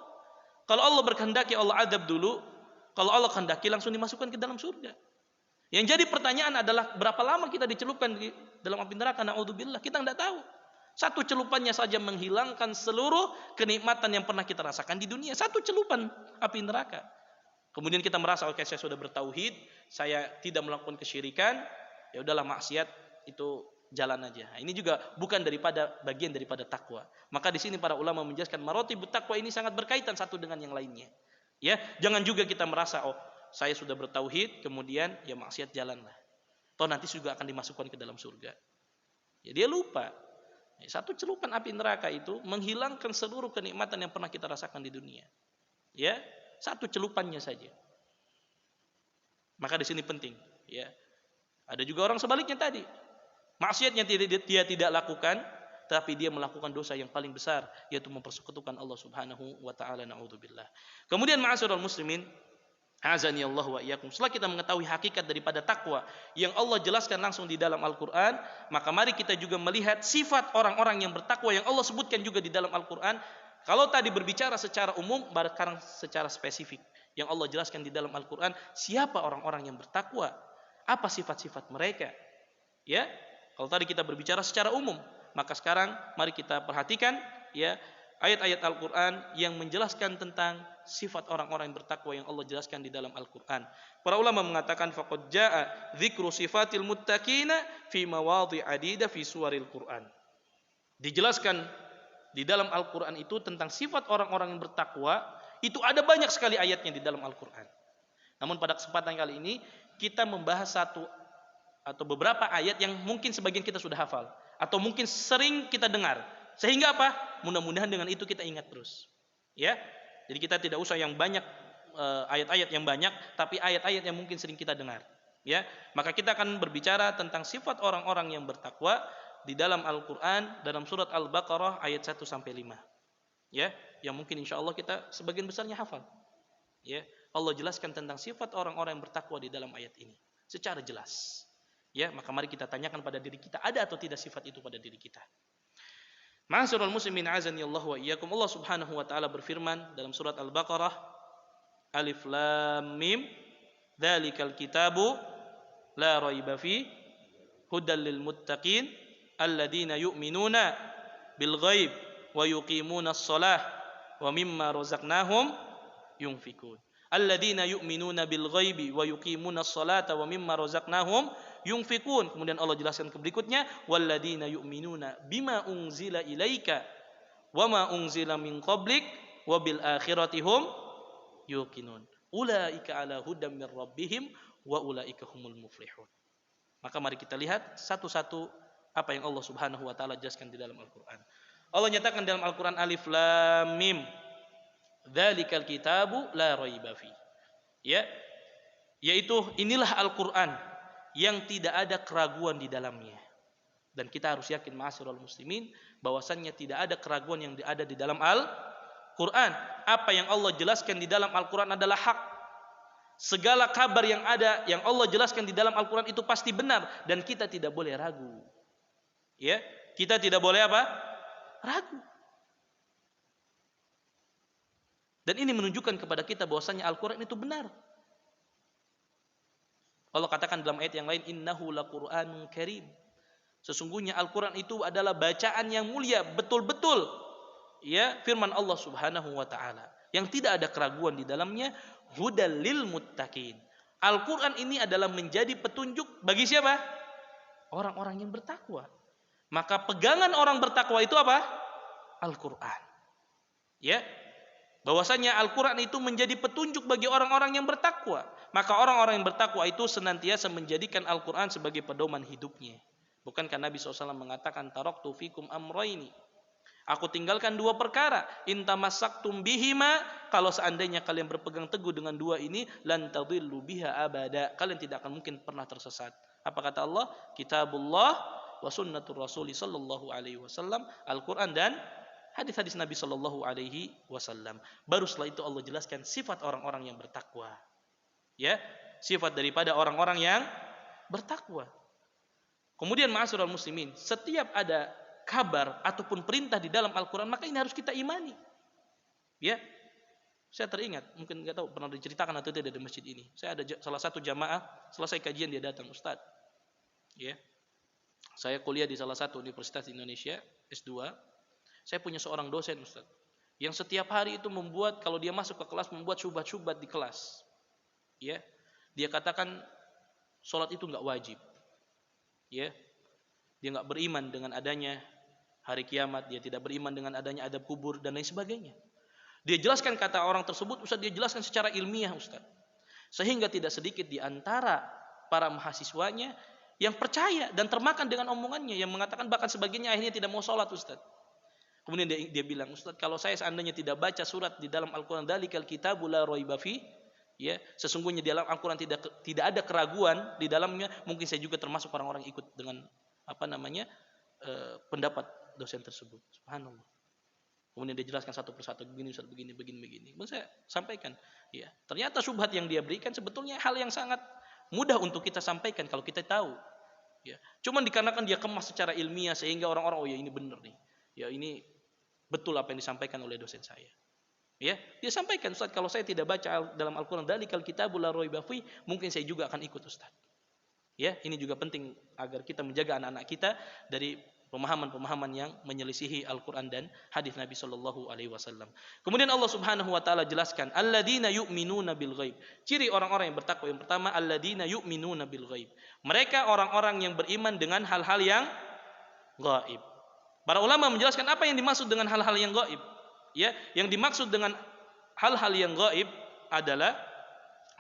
Kalau Allah berkehendaki Allah azab dulu, kalau Allah kehendaki langsung dimasukkan ke dalam surga. Yang jadi pertanyaan adalah berapa lama kita dicelupkan di dalam api neraka? Na'udzubillah, kita tidak tahu. Satu celupannya saja menghilangkan seluruh kenikmatan yang pernah kita rasakan di dunia. Satu celupan api neraka. Kemudian kita merasa, oke, saya sudah bertauhid, saya tidak melakukan kesyirikan, ya udahlah maksiat itu jalan aja. Nah, ini juga bukan bagian daripada takwa. Maka di sini para ulama menjelaskan maratibut takwa ini sangat berkaitan satu dengan yang lainnya. Ya, jangan juga kita merasa, oh, saya sudah bertauhid, kemudian ya maksiat jalanlah. Toh nanti juga akan dimasukkan ke dalam surga. Ya dia lupa. Satu celupan api neraka itu menghilangkan seluruh kenikmatan yang pernah kita rasakan di dunia. Ya. Satu celupannya saja. Maka di sini penting, ya. Ada juga orang sebaliknya tadi. Maksiatnya dia tidak lakukan, tapi dia melakukan dosa yang paling besar, yaitu mempersekutukan Allah Subhanahu wa taala, naudzubillah. Kemudian ma'asyiral muslimin, azani Allah wa iyyakum. Setelah kita mengetahui hakikat daripada takwa yang Allah jelaskan langsung di dalam Al-Qur'an, maka mari kita juga melihat sifat orang-orang yang bertakwa yang Allah sebutkan juga di dalam Al-Qur'an. Kalau tadi berbicara secara umum, sekarang secara spesifik yang Allah jelaskan di dalam Al-Quran, siapa orang-orang yang bertakwa, apa sifat-sifat mereka. Ya, kalau tadi kita berbicara secara umum, maka sekarang mari kita perhatikan ya ayat-ayat Al-Quran yang menjelaskan tentang sifat orang-orang yang bertakwa yang Allah jelaskan di dalam Al-Quran. Para ulama mengatakan faqad jaa dzikru sifatil muttaqina fi mawadhi' adida fi suwaril Quran. Dijelaskan di dalam Al-Quran itu tentang sifat orang-orang yang bertakwa, itu ada banyak sekali ayatnya di dalam Al-Quran. Namun pada kesempatan kali ini kita membahas satu atau beberapa ayat yang mungkin sebagian kita sudah hafal atau mungkin sering kita dengar. Sehingga apa? Mudah-mudahan dengan itu kita ingat terus. Ya. Jadi kita tidak usah yang banyak ayat-ayat yang banyak, tapi ayat-ayat yang mungkin sering kita dengar. Ya. Maka kita akan berbicara tentang sifat orang-orang yang bertakwa di dalam Al-Quran, dalam surat Al-Baqarah ayat 1 sampai 5. Ya, yang mungkin insya Allah kita sebagian besarnya hafal. Ya, Allah jelaskan tentang sifat orang-orang yang bertakwa di dalam ayat ini secara jelas. Ya, maka mari kita tanyakan pada diri kita, ada atau tidak sifat itu pada diri kita. Ma'asyiral muslimin azani Allah wa iyyakum. Allah Subhanahu wa taala berfirman dalam surat Al-Baqarah, Alif Lam Mim, dzalikal kitabu la raiba fi hudal lil muttaqin alladzina yu'minuna bil ghaib wa yuqimuna shalah wa mimma razaqnahum yunfikun. Alladzina yu'minuna bil ghaibi wa yuqimuna shalata wa mimma razaqnahum yunfikun. Kemudian Allah jelaskan ke berikutnya, walladzina yu'minuna bima unzila ilaika wama unzila min qablik wabil akhirati hum yuqinun. Ulaika ala hudam mir rabbihim wa ulaika humul muflihun. Maka mari kita lihat satu-satu apa yang Allah Subhanahu wa taala jelaskan di dalam Al-Qur'an. Allah nyatakan dalam Al-Qur'an alif lam mim. Dzalikal kitabu la raiba fi. Ya. Yaitu inilah Al-Qur'an yang tidak ada keraguan di dalamnya. Dan kita harus yakin ma'asyiral muslimin bahwasannya tidak ada keraguan yang ada di dalam Al-Qur'an. Apa yang Allah jelaskan di dalam Al-Qur'an adalah hak. Segala kabar yang ada yang Allah jelaskan di dalam Al-Qur'an itu pasti benar dan kita tidak boleh ragu. Ya, kita tidak boleh apa? Ragu. Dan ini menunjukkan kepada kita bahwasanya Al-Qur'an itu benar. Allah katakan dalam ayat yang lain, innahu laqur'anun karim. Sesungguhnya Al-Qur'an itu adalah bacaan yang mulia, betul-betul. Ya, firman Allah Subhanahu wa taala yang tidak ada keraguan di dalamnya, hudal lil muttaqin. Al-Qur'an ini adalah menjadi petunjuk bagi siapa? Orang-orang yang bertakwa. Maka pegangan orang bertakwa itu apa? Al-Qur'an. Ya. Bahwasanya Al-Qur'an itu menjadi petunjuk bagi orang-orang yang bertakwa. Maka orang-orang yang bertakwa itu senantiasa menjadikan Al-Qur'an sebagai pedoman hidupnya. Bukankah Nabi SAW mengatakan taraktu fikum amrayni? Aku tinggalkan dua perkara. In tamassaktum bihima, kalau seandainya kalian berpegang teguh dengan dua ini, lan tadillu biha abada. Kalian tidak akan mungkin pernah tersesat. Apa kata Allah? Kitabullah wa sunnatur Rasul sallallahu alaihi wasallam, Al-Qur'an dan hadis-hadis Nabi sallallahu alaihi wasallam. Baru setelah itu Allah jelaskan sifat orang-orang yang bertakwa. Ya, sifat daripada orang-orang yang bertakwa. Kemudian ma'asyiral muslimin, setiap ada kabar ataupun perintah di dalam Al-Qur'an maka ini harus kita imani. Ya. Saya teringat, mungkin enggak tahu pernah diceritakan atau tidak di masjid ini. Saya ada salah satu jamaah selesai kajian dia datang, Ustaz. Ya. Saya kuliah di salah satu universitas di Indonesia, S2. Saya punya seorang dosen, Ustaz, yang setiap hari itu membuat, kalau dia masuk ke kelas, membuat syubhat-syubhat di kelas. Ya, dia katakan sholat itu nggak wajib. Ya, dia nggak beriman dengan adanya hari kiamat, dia tidak beriman dengan adanya adab kubur dan lain sebagainya. Dia jelaskan kata orang tersebut, Ustaz, dia jelaskan secara ilmiah, Ustaz, sehingga tidak sedikit di antara para mahasiswanya yang percaya dan termakan dengan omongannya, yang mengatakan bahkan sebagiannya akhirnya tidak mau sholat, Ustaz. Kemudian dia bilang, Ustaz, kalau saya seandainya tidak baca surat di dalam Al-Qur'an, dzalikal kitabu la raiba fi, ya, sesungguhnya di dalam Al-Qur'an tidak ada keraguan di dalamnya, mungkin saya juga termasuk orang-orang yang ikut dengan pendapat dosen tersebut. Subhanallah. Kemudian dia jelaskan satu persatu, begini Ustaz, begini. Kemudian saya sampaikan, ya, ternyata syubhat yang dia berikan sebetulnya hal yang sangat mudah untuk kita sampaikan kalau kita tahu. Ya, cuman dikarenakan dia kemas secara ilmiah sehingga orang-orang, oh ya ini benar nih. Ya ini betul apa yang disampaikan oleh dosen saya. Ya, dia sampaikan, Ustaz, kalau saya tidak baca dalam Al-Qur'an dzalikal kitabul la raiba fi, mungkin saya juga akan ikut, Ustaz. Ya, ini juga penting agar kita menjaga anak-anak kita dari pemahaman-pemahaman yang menyelisihi Al-Qur'an dan hadis Nabi sallallahu alaihi wasallam. Kemudian Allah Subhanahu wa taala jelaskan, alladzina yu'minuna bil ghaib. Ciri orang-orang yang bertakwa yang pertama, alladzina yu'minuna bil ghaib. Mereka orang-orang yang beriman dengan hal-hal yang gaib. Para ulama menjelaskan apa yang dimaksud dengan hal-hal yang gaib. Ya, yang dimaksud dengan hal-hal yang gaib adalah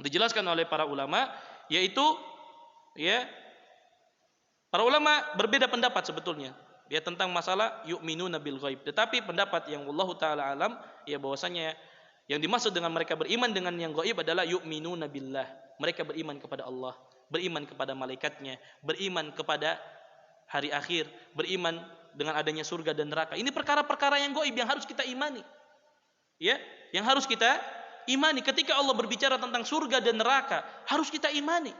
dijelaskan oleh para ulama, yaitu ya, para ulama berbeda pendapat sebetulnya ya tentang masalah yu'minuna bil ghaib. Tetapi pendapat yang wallahu taala alam ya bahwasanya yang dimaksud dengan mereka beriman dengan yang gaib adalah yu'minuna billah. Mereka beriman kepada Allah, beriman kepada malaikatnya, beriman kepada hari akhir, beriman dengan adanya surga dan neraka. Ini perkara-perkara yang gaib yang harus kita imani. Ya, yang harus kita imani. Ketika Allah berbicara tentang surga dan neraka, harus kita imani.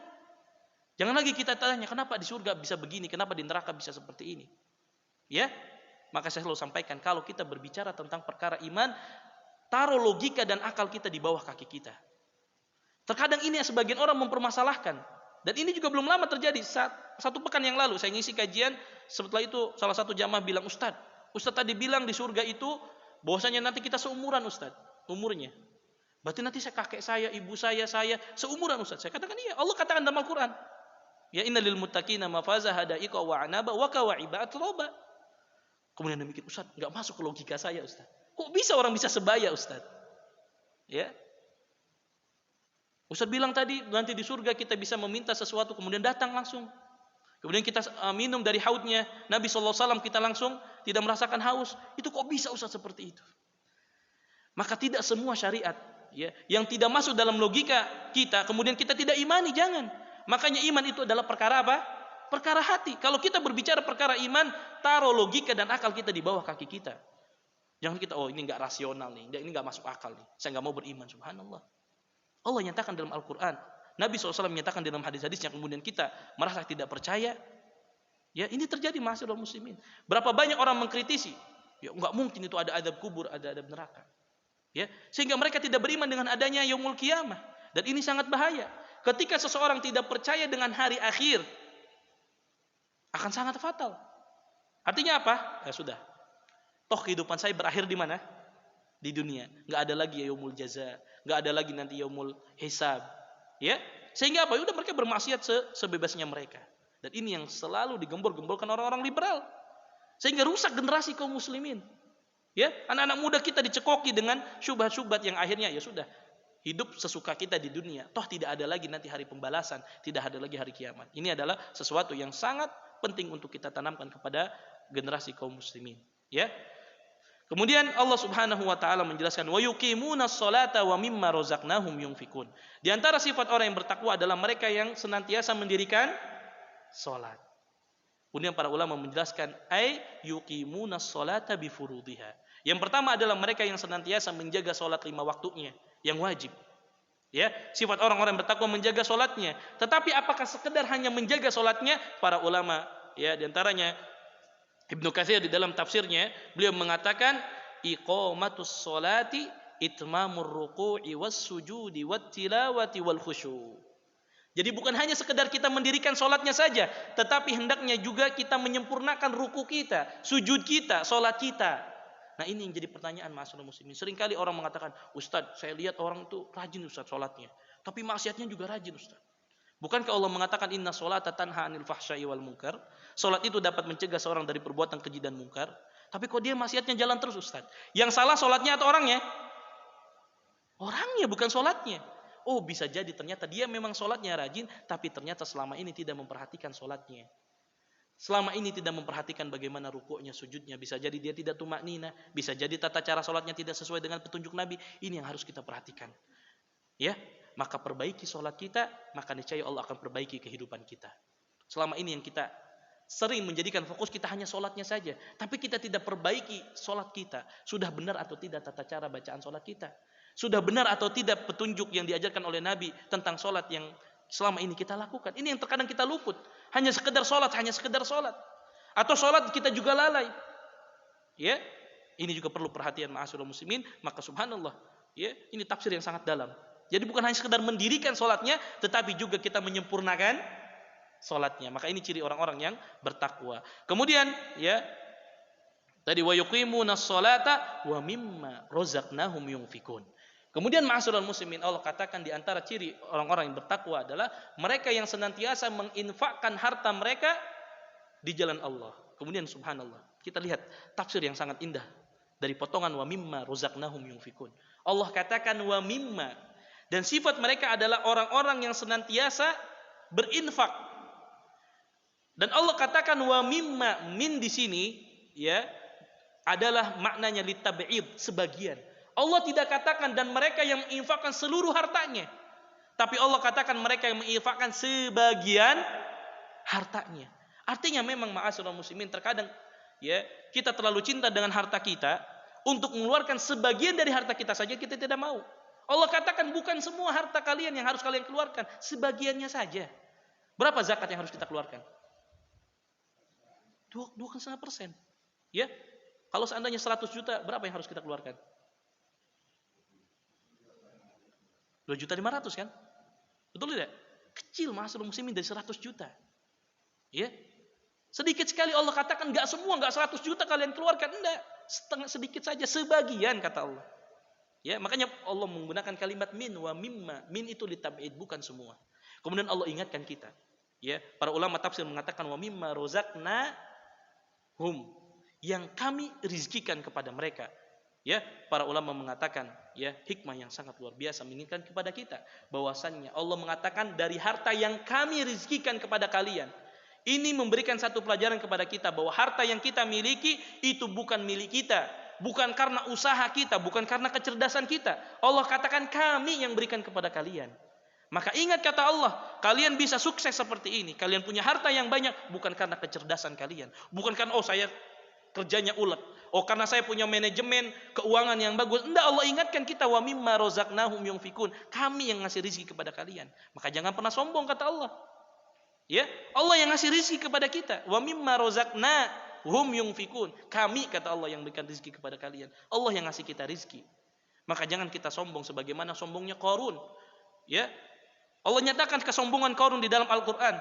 Jangan lagi kita tanya, kenapa di surga bisa begini, kenapa di neraka bisa seperti ini. Ya, maka saya selalu sampaikan, kalau kita berbicara tentang perkara iman, taruh logika dan akal kita di bawah kaki kita. Terkadang ini yang sebagian orang mempermasalahkan. Dan ini juga belum lama terjadi. Satu pekan yang lalu saya ngisi kajian, setelah itu salah satu jamaah bilang, Ustaz tadi bilang di surga itu bahwasanya nanti kita seumuran, Ustaz, umurnya. Berarti nanti kakek saya, ibu saya seumuran, Ustaz. Saya katakan iya, Allah katakan dalam Al-Qur'an. Ya innal lil muttaqina mafaza hadaiqa wa anaba wa kawa'iba atroba. Kemudian dia mikir, Ustaz, enggak masuk ke logika saya, Ustaz. Kok bisa orang bisa sebaya, Ustaz? Ya. Ustaz bilang tadi nanti di surga kita bisa meminta sesuatu kemudian datang langsung. Kemudian kita minum dari haudnya Nabi SAW, kita langsung tidak merasakan haus. Itu kok bisa, Ustaz, seperti itu? Maka tidak semua syariat ya yang tidak masuk dalam logika kita kemudian kita tidak imani, jangan. Makanya iman itu adalah perkara apa? Perkara hati. Kalau kita berbicara perkara iman, taruh logika dan akal kita di bawah kaki kita. Jangan kita, oh ini enggak rasional nih, ini enggak masuk akal nih, saya enggak mau beriman. Subhanallah. Allah nyatakan dalam Al-Quran, Nabi SAW menyatakan dalam hadis-hadisnya, kemudian kita merasa tidak percaya. Ya, ini terjadi ma'asyiral muslimin. Berapa banyak orang mengkritisi, ya enggak mungkin itu ada adab kubur, ada adab neraka. Ya, sehingga mereka tidak beriman dengan adanya yaumul qiyamah. Dan ini sangat bahaya. Ketika seseorang tidak percaya dengan hari akhir, akan sangat fatal. Artinya apa? Ya sudah. Toh kehidupan saya berakhir di mana? Di dunia. Enggak ada lagi yaumul jaza, enggak ada lagi nanti yaumul hisab. Ya? Sehingga apa? Udah mereka bermaksiat sebebasnya mereka. Dan ini yang selalu digembor-gemborkan orang-orang liberal. Sehingga rusak generasi kaum muslimin. Ya, anak-anak muda kita dicekoki dengan syubhat-syubhat yang akhirnya ya sudah, hidup sesuka kita di dunia. Toh tidak ada lagi nanti hari pembalasan, tidak ada lagi hari kiamat. Ini adalah sesuatu yang sangat penting untuk kita tanamkan kepada generasi kaum muslimin. Ya. Kemudian Allah Subhanahu wa taala menjelaskan wa yuqimunas sholata wa mimma razaqnahum yunfikun. Di antara sifat orang yang bertakwa adalah mereka yang senantiasa mendirikan salat. Kemudian para ulama menjelaskan ay yuqimunas sholata bi furudiha. Yang pertama adalah mereka yang senantiasa menjaga salat 5 waktunya yang wajib. Ya, sifat orang-orang bertakwa menjaga salatnya. Tetapi apakah sekedar hanya menjaga salatnya? Para ulama ya di antaranya Ibnu Katsir di dalam tafsirnya beliau mengatakan iqamatus sholati itmamur ruku'i was sujudi wat tilawati wal khusyu'. Jadi bukan hanya sekedar kita mendirikan sholatnya saja, tetapi hendaknya juga kita menyempurnakan ruku kita, sujud kita, sholat kita. Nah ini yang jadi pertanyaan ma'asyiral muslimin. Seringkali orang mengatakan, Ustaz, saya lihat orang itu rajin Ustaz sholatnya, tapi maksiatnya juga rajin Ustaz. Bukankah Allah mengatakan inna sholata tanha anil fahsya'i wal munkar? Sholat itu dapat mencegah seorang dari perbuatan keji dan mungkar. Tapi kok dia maksiatnya jalan terus Ustaz? Yang salah sholatnya atau orangnya? Orangnya, bukan sholatnya. Oh bisa jadi ternyata dia memang sholatnya rajin, tapi ternyata selama ini tidak memperhatikan sholatnya. Selama ini tidak memperhatikan bagaimana rukuknya, sujudnya. Bisa jadi dia tidak tumaknina, bisa jadi tata cara sholatnya tidak sesuai dengan petunjuk Nabi. Ini yang harus kita perhatikan. Ya, maka perbaiki sholat kita, maka niscaya Allah akan perbaiki kehidupan kita. Selama ini yang kita sering menjadikan fokus kita hanya sholatnya saja, tapi kita tidak perbaiki sholat kita. Sudah benar atau tidak tata cara bacaan sholat kita? Sudah benar atau tidak petunjuk yang diajarkan oleh Nabi tentang sholat yang selama ini kita lakukan? Ini yang terkadang kita luput. Hanya sekedar sholat, atau sholat kita juga lalai. Ya, ini juga perlu perhatian ma'asyiral muslimin. Maka subhanallah, ya, ini tafsir yang sangat dalam. Jadi bukan hanya sekedar mendirikan sholatnya, tetapi juga kita menyempurnakan sholatnya. Maka ini ciri orang-orang yang bertakwa. Kemudian, ya, tadi wa yuqimunas sholata wa mimma razaqnahum yunfikun. Kemudian ma'asyiral muslimin, Allah katakan di antara ciri orang-orang yang bertakwa adalah mereka yang senantiasa menginfakkan harta mereka di jalan Allah. Kemudian subhanallah, kita lihat tafsir yang sangat indah dari potongan wa mimma razaqnahum yunfikun. Allah katakan wa mimma, dan sifat mereka adalah orang-orang yang senantiasa berinfak. Dan Allah katakan wa mimma, min di sini ya adalah maknanya litab'id, sebagian. Allah tidak katakan dan mereka yang menginfakkan seluruh hartanya, tapi Allah katakan mereka yang menginfakkan sebagian hartanya. Artinya memang ma'asyiral muslimin, terkadang ya kita terlalu cinta dengan harta kita untuk mengeluarkan sebagian dari harta kita saja kita tidak mau. Allah katakan bukan semua harta kalian yang harus kalian keluarkan, sebagiannya saja. Berapa zakat yang harus kita keluarkan? 2,5%. Ya, kalau seandainya 100 juta, berapa yang harus kita keluarkan? 2.500.000 kan? Betul tidak? Kecil ma'asyiral muslimin dari 100 juta. Ya. Sedikit sekali Allah katakan enggak semua, enggak 100 juta kalian keluarkan, enggak. Setengah, sedikit saja, sebagian kata Allah. Ya, makanya Allah menggunakan kalimat min wa mimma. Min itu litab'id, bukan semua. Kemudian Allah ingatkan kita. Ya, para ulama tafsir mengatakan wa mimma rozaqnahum, yang kami rizkikan kepada mereka. Ya, para ulama mengatakan, ya, hikmah yang sangat luar biasa mengingatkan kepada kita bahwasannya Allah mengatakan dari harta yang kami rizkikan kepada kalian. Ini memberikan satu pelajaran kepada kita bahwa harta yang kita miliki itu bukan milik kita, bukan karena usaha kita, bukan karena kecerdasan kita. Allah katakan kami yang berikan kepada kalian. Maka ingat kata Allah, kalian bisa sukses seperti ini, kalian punya harta yang banyak bukan karena kecerdasan kalian, bukan karena saya kerjanya ulet, karena saya punya manajemen keuangan yang bagus. Enggak, Allah ingatkan kita wa mimma rozaqnahum yunfikun, kami yang ngasih rezeki kepada kalian. Maka jangan pernah sombong kata Allah. Ya, Allah yang ngasih rezeki kepada kita. Wa mimma rozaqnahum yunfikun, kami kata Allah yang berikan rezeki kepada kalian. Allah yang ngasih kita rezeki. Maka jangan kita sombong sebagaimana sombongnya Qarun. Ya, Allah nyatakan kesombongan Qarun di dalam Al-Quran.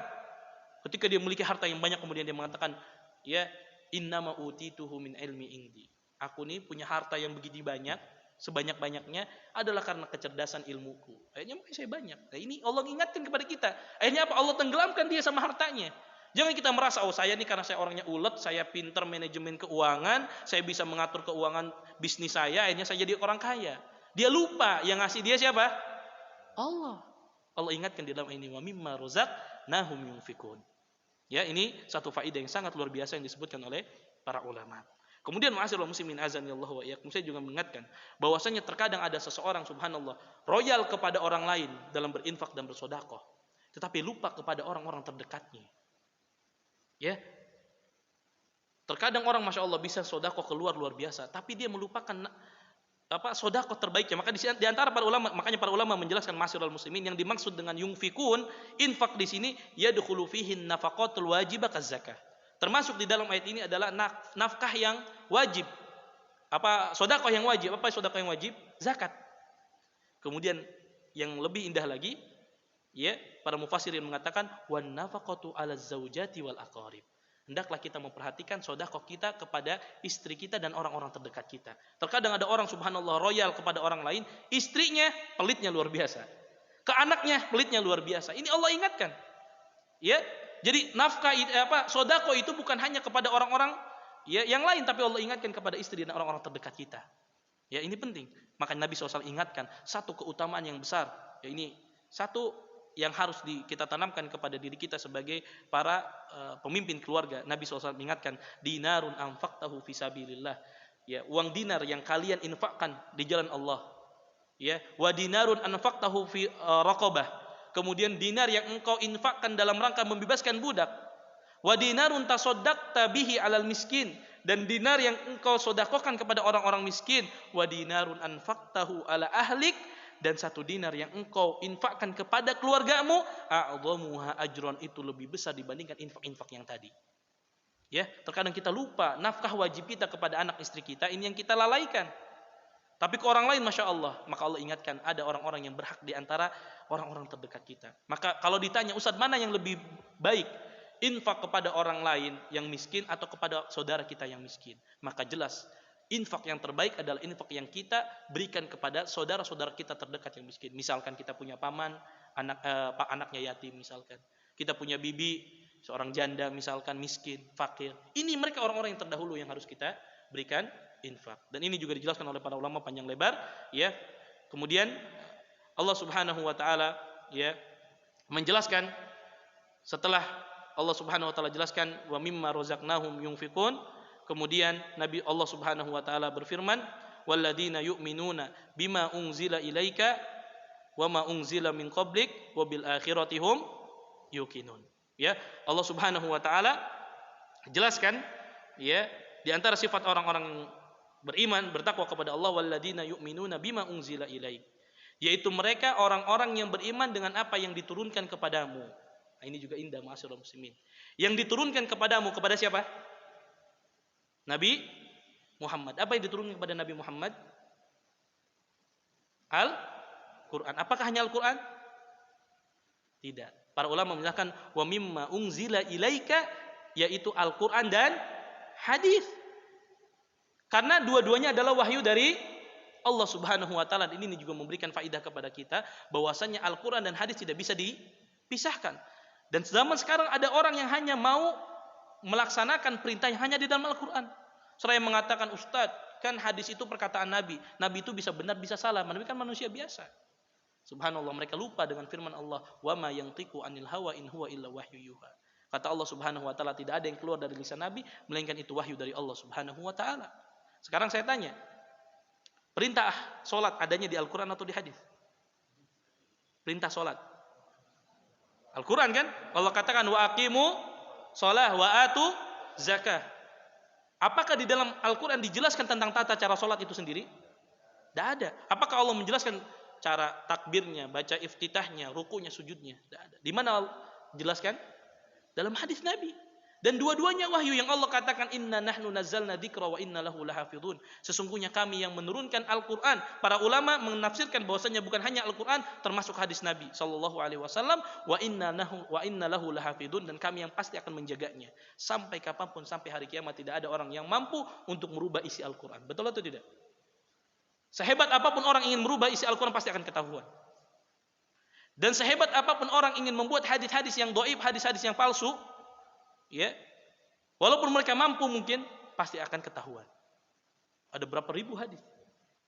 Ketika dia memiliki harta yang banyak, kemudian dia mengatakan, ya, innama utituhu min ilmi indi. Aku nih punya harta yang begitu banyak, sebanyak-banyaknya adalah karena kecerdasan ilmuku. Akhirnya makanya saya banyak. Nah, ini Allah ingatkan kepada kita. Akhirnya apa? Allah tenggelamkan dia sama hartanya. Jangan kita merasa, saya nih karena saya orangnya ulet, saya pintar manajemen keuangan, saya bisa mengatur keuangan bisnis saya, akhirnya saya jadi orang kaya. Dia lupa yang ngasih dia siapa? Allah. Allah ingatkan di dalam ini wa mimma rozaqnahum yunfikun. Ya, ini satu faedah yang sangat luar biasa yang disebutkan oleh para ulama. Kemudian ma'asyiral muslimin azanillahu wa iyyakum, saya juga mengingatkan bahwasanya terkadang ada seseorang subhanallah royal kepada orang lain dalam berinfak dan bersedekah, tetapi lupa kepada orang-orang terdekatnya. Ya. Terkadang orang masya Allah bisa sedekah keluar luar biasa, tapi dia melupakan sedekah terbaiknya. Maka di antara para ulama, makanya para ulama menjelaskan ma'asyiral muslimin yang dimaksud dengan yunfikun, infak di sini yadkhulu fihi nafaqatul wajibah kazakah. Termasuk di dalam ayat ini adalah nafkah yang wajib. Sedekah yang wajib. Apa sedekah yang wajib? Zakat. Kemudian yang lebih indah lagi, ya, para mufassirin mengatakan wan nafaqatu 'ala zaujati wal aqarib. Hendaklah kita memperhatikan sedekah kita kepada istri kita dan orang-orang terdekat kita. Terkadang ada orang subhanallah royal kepada orang lain, istrinya pelitnya luar biasa. Ke anaknya pelitnya luar biasa. Ini Allah ingatkan. Ya. Jadi nafkah sedekah itu bukan hanya kepada orang-orang ya yang lain, tapi Allah ingatkan kepada istri dan orang-orang terdekat kita. Ya, ini penting. Maka Nabi SAW ingatkan satu keutamaan yang besar. Ya, ini satu yang harus kita tanamkan kepada diri kita sebagai para pemimpin keluarga. Nabi SAW mengingatkan, dinarun anfaqtahu fi sabilillah. Ya, uang dinar yang kalian infakkan di jalan Allah. Ya, wa dinarun anfaqtahu fi raqabah. Kemudian dinar yang engkau infakkan dalam rangka membebaskan budak. Wa dinarun tasaddaqta bihi 'alal miskin, dan dinar yang engkau sedekahkan kepada orang-orang miskin. Wa dinarun anfaqtahu 'ala ahlik, dan satu dinar yang engkau infakkan kepada keluargamu, a'dhamuha ajran, itu lebih besar dibandingkan infak-infak yang tadi. Ya, terkadang kita lupa nafkah wajib kita kepada anak istri kita, ini yang kita lalaikan. Tapi ke orang lain masya Allah, maka Allah ingatkan ada orang-orang yang berhak di antara orang-orang terdekat kita. Maka kalau ditanya, Ustaz, mana yang lebih baik? Infak kepada orang lain yang miskin atau kepada saudara kita yang miskin? Maka jelas infak yang terbaik adalah infak yang kita berikan kepada saudara-saudara kita terdekat yang miskin. Misalkan kita punya paman, anaknya yatim misalkan. Kita punya bibi, seorang janda misalkan miskin, fakir. Ini mereka orang-orang yang terdahulu yang harus kita berikan infak. Dan ini juga dijelaskan oleh para ulama panjang lebar, ya. Kemudian Allah Subhanahu wa taala, ya, menjelaskan setelah Allah Subhanahu wa taala jelaskan wa mimma rozaqnahum yunfikun, kemudian Nabi Allah Subhanahu wa taala berfirman, walladzina yu'minuna bima unzila ilaika wa ma unzila min qablik wa bil akhirati hum yuqinun. Ya, Allah Subhanahu wa taala jelaskan, ya, di antara sifat orang-orang beriman, bertakwa kepada Allah, walladzina yu'minuna bima unzila ilaik, yaitu mereka orang-orang yang beriman dengan apa yang diturunkan kepadamu. Nah, ini juga indah ma'asyiral muslimin. Yang diturunkan kepadamu, kepada siapa? Nabi Muhammad. Apa yang diturunkan kepada Nabi Muhammad? Al-Quran. Apakah hanya Al-Quran? Tidak. Para ulama menjelaskan wa mimma unzila ilaika, yaitu Al-Quran dan hadis. Karena dua-duanya adalah wahyu dari Allah Subhanahu wa taala. Ini juga memberikan faedah kepada kita bahwasanya Al-Quran dan hadis tidak bisa dipisahkan. Dan zaman sekarang ada orang yang hanya mau melaksanakan perintah yang hanya di dalam Al-Quran. Seraya mengatakan, Ustadz, kan hadis itu perkataan Nabi. Nabi itu bisa benar, bisa salah. Nabi kan manusia biasa. Subhanallah, mereka lupa dengan firman Allah, wa ma yantiqu anil hawa in huwa illa wahyu yuha. Kata Allah Subhanahu wa taala, tidak ada yang keluar dari lisan Nabi melainkan itu wahyu dari Allah Subhanahu wa taala. Sekarang saya tanya, perintah salat adanya di Al-Qur'an atau di hadis? Perintah salat. Al-Qur'an kan? Allah katakan wa aqimu shalah wa atu zakah. Apakah di dalam Al-Qur'an dijelaskan tentang tata cara salat itu sendiri? Tidak ada. Apakah Allah menjelaskan cara takbirnya, baca iftitahnya, rukunya, sujudnya? Tidak ada. Di mana jelaskan? Dalam hadis Nabi. Dan dua-duanya wahyu yang Allah katakan, inna nahnu nazzalna dzikra wa inna lahu lahafidhun. Sesungguhnya kami yang menurunkan Al-Qur'an. Para ulama menafsirkan bahwasanya bukan hanya Al-Qur'an, termasuk hadis Nabi sallallahu alaihi wasallam, wa inna lahu lahafidhun, dan kami yang pasti akan menjaganya sampai kapanpun, sampai hari kiamat tidak ada orang yang mampu untuk merubah isi Al-Qur'an. Betul atau tidak? Sehebat apapun orang ingin merubah isi Al-Quran pasti akan ketahuan. Dan sehebat apapun orang ingin membuat hadis-hadis yang dhaif, hadis-hadis yang palsu, ya, walaupun mereka mampu mungkin pasti akan ketahuan. Ada berapa ribu hadis.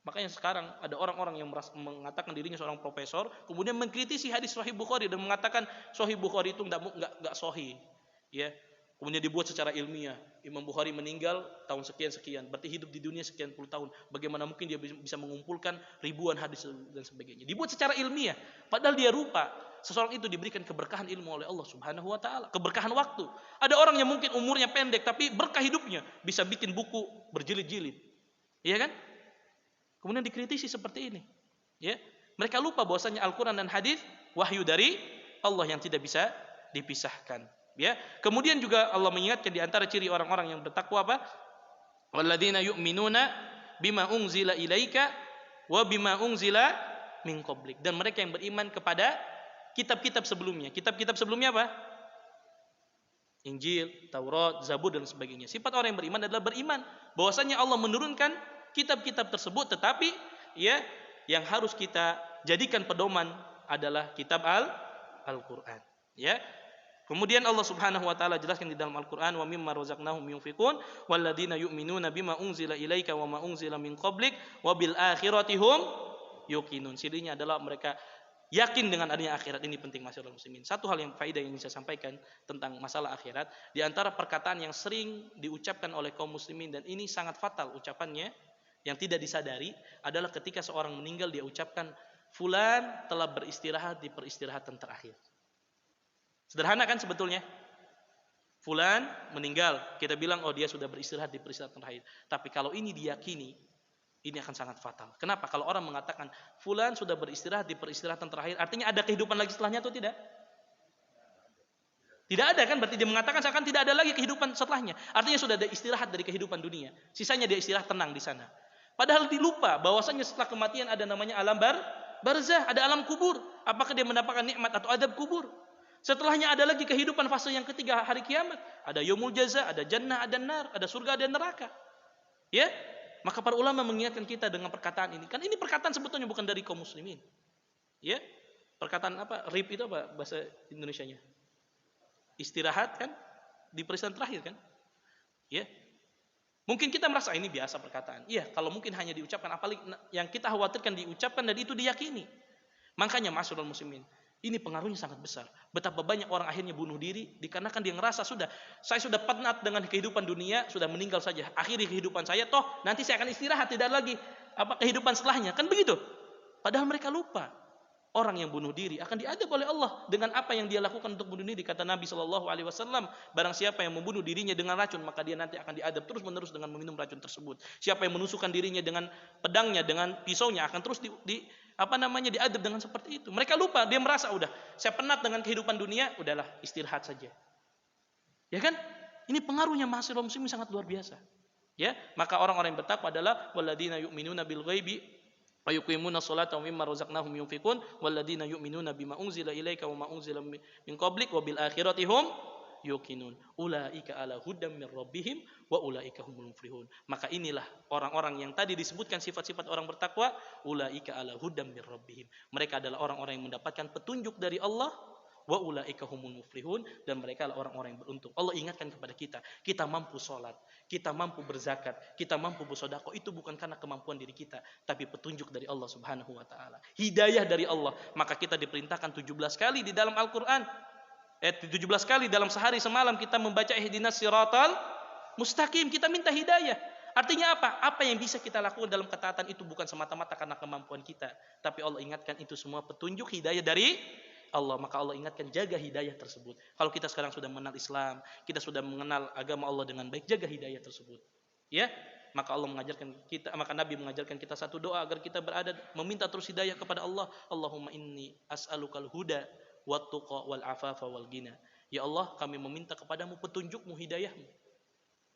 Makanya sekarang ada orang-orang yang mengatakan dirinya seorang profesor, kemudian mengkritisi hadis Sahih Bukhari dan mengatakan Sahih Bukhari itu enggak sahih. Ya. Kemudian dibuat secara ilmiah. Imam Bukhari meninggal tahun sekian-sekian, berarti hidup di dunia sekian puluh tahun. Bagaimana mungkin dia bisa mengumpulkan ribuan hadis dan sebagainya. Dibuat secara ilmiah. Padahal dia lupa seseorang itu diberikan keberkahan ilmu oleh Allah Subhanahu wa taala, keberkahan waktu. Ada orang yang mungkin umurnya pendek tapi berkah hidupnya, bisa bikin buku berjilid-jilid. Iya kan? Kemudian dikritisi seperti ini. Ya. Mereka lupa bahwasanya Al-Qur'an dan hadis wahyu dari Allah yang tidak bisa dipisahkan. Ya, kemudian juga Allah mengingatkan di antara ciri orang-orang yang bertakwa apa? Walladzina yu'minuna bima unzila ilaika wa bima unzila min qablik. Dan mereka yang beriman kepada kitab-kitab sebelumnya. Kitab-kitab sebelumnya apa? Injil, Taurat, Zabur dan sebagainya. Sifat orang yang beriman adalah beriman bahwasanya Allah menurunkan kitab-kitab tersebut, tetapi ya yang harus kita jadikan pedoman adalah kitab Al-Qur'an. Ya. Kemudian Allah Subhanahu wa taala jelaskan di dalam Al-Qur'an, wa mimma razaqnahum yunfiqun walladzina yu'minuna bima unzila ilaika wa ma unzila min qablik wa bil akhirati hum yuqinun. Cirinya adalah mereka yakin dengan adanya akhirat. Ini penting masyarakat muslimin. Satu hal yang faedah yang ingin saya sampaikan tentang masalah akhirat, di antara perkataan yang sering diucapkan oleh kaum muslimin dan ini sangat fatal ucapannya yang tidak disadari adalah ketika seorang meninggal dia ucapkan fulan telah beristirahat di peristirahatan terakhir. Sederhana kan sebetulnya. Fulan meninggal, kita bilang oh dia sudah beristirahat di peristirahatan terakhir. Tapi kalau ini diyakini, ini akan sangat fatal. Kenapa? Kalau orang mengatakan fulan sudah beristirahat di peristirahatan terakhir, artinya ada kehidupan lagi setelahnya atau tidak? Tidak ada kan? Berarti dia mengatakan seakan tidak ada lagi kehidupan setelahnya. Artinya sudah ada istirahat dari kehidupan dunia. Sisanya dia istirahat tenang di sana. Padahal dilupa bahwasanya setelah kematian ada namanya alam barzah, ada alam kubur. Apakah dia mendapatkan nikmat atau adab kubur? Setelahnya ada lagi kehidupan fase yang ketiga, hari kiamat. Ada yaumul jaza, ada jannah, ada nar, ada surga, ada neraka. Ya, maka para ulama mengingatkan kita dengan perkataan ini. Kan ini perkataan sebetulnya bukan dari kaum muslimin. Ya, perkataan apa? Rib itu apa bahasa Indonesianya? Istirahat kan di peristirahatan terakhir kan? Ya. Mungkin kita merasa ini biasa perkataan. Iya, kalau mungkin hanya diucapkan, apalagi yang kita khawatirkan diucapkan dan itu diyakini. Makanya masyarul muslimin, ini pengaruhnya sangat besar. Betapa banyak orang akhirnya bunuh diri dikarenakan dia ngerasa saya sudah penat dengan kehidupan dunia, sudah meninggal saja. Akhiri kehidupan saya, toh nanti saya akan istirahat, tidak lagi kehidupan setelahnya. Kan begitu. Padahal mereka lupa. Orang yang bunuh diri akan diadab oleh Allah dengan apa yang dia lakukan untuk bunuh diri. Kata Nabi SAW, barang siapa yang membunuh dirinya dengan racun, maka dia nanti akan diadab terus-menerus dengan meminum racun tersebut. Siapa yang menusukkan dirinya dengan pedangnya, dengan pisaunya, akan terus diadab dengan seperti itu. Mereka lupa, dia merasa udah, saya penat dengan kehidupan dunia, udahlah istirahat saja. Ya kan? Ini pengaruhnya mahasiswa muslim sangat luar biasa. Ya, maka orang-orang yang bertakwa adalah walladzina yu'minuna bil ghaibi wa yuqimuna sholata wa mimma razaqnahum yunfiqun walladzina yu'minuna bima unzila ilaika wa ma unzila min qablik wa bil akhirati hum yuqinun ulaika ala hudam mir rabbihim wa ulaika humul muflihun. Maka inilah orang-orang yang tadi disebutkan sifat-sifat orang bertakwa, ulaika ala hudam mir rabbihim. Mereka adalah orang-orang yang mendapatkan petunjuk dari Allah wa ulaika humul muflihun, dan mereka adalah orang-orang yang beruntung. Allah ingatkan kepada kita mampu sholat, kita mampu berzakat, kita mampu bersedekah, itu bukan karena kemampuan diri kita, tapi petunjuk dari Allah Subhanahu wa taala. Hidayah dari Allah. Maka kita diperintahkan 17 kali di dalam Al-Qur'an. 17 kali dalam sehari semalam kita membaca ihdinas siratal mustaqim, kita minta hidayah. Artinya apa? Apa yang bisa kita lakukan dalam ketaatan itu bukan semata-mata karena kemampuan kita, tapi Allah ingatkan itu semua petunjuk hidayah dari Allah. Maka Allah ingatkan, jaga hidayah tersebut. Kalau kita sekarang sudah mengenal Islam, kita sudah mengenal agama Allah dengan baik, jaga hidayah tersebut. Ya, maka Allah mengajarkan kita, maka Nabi mengajarkan kita satu doa agar kita berada meminta terus hidayah kepada Allah. Allahumma inni as'alukal huda wat tuqa wal afafa wal ghina. Ya Allah, kami meminta kepadamu petunjukmu, hidayahmu.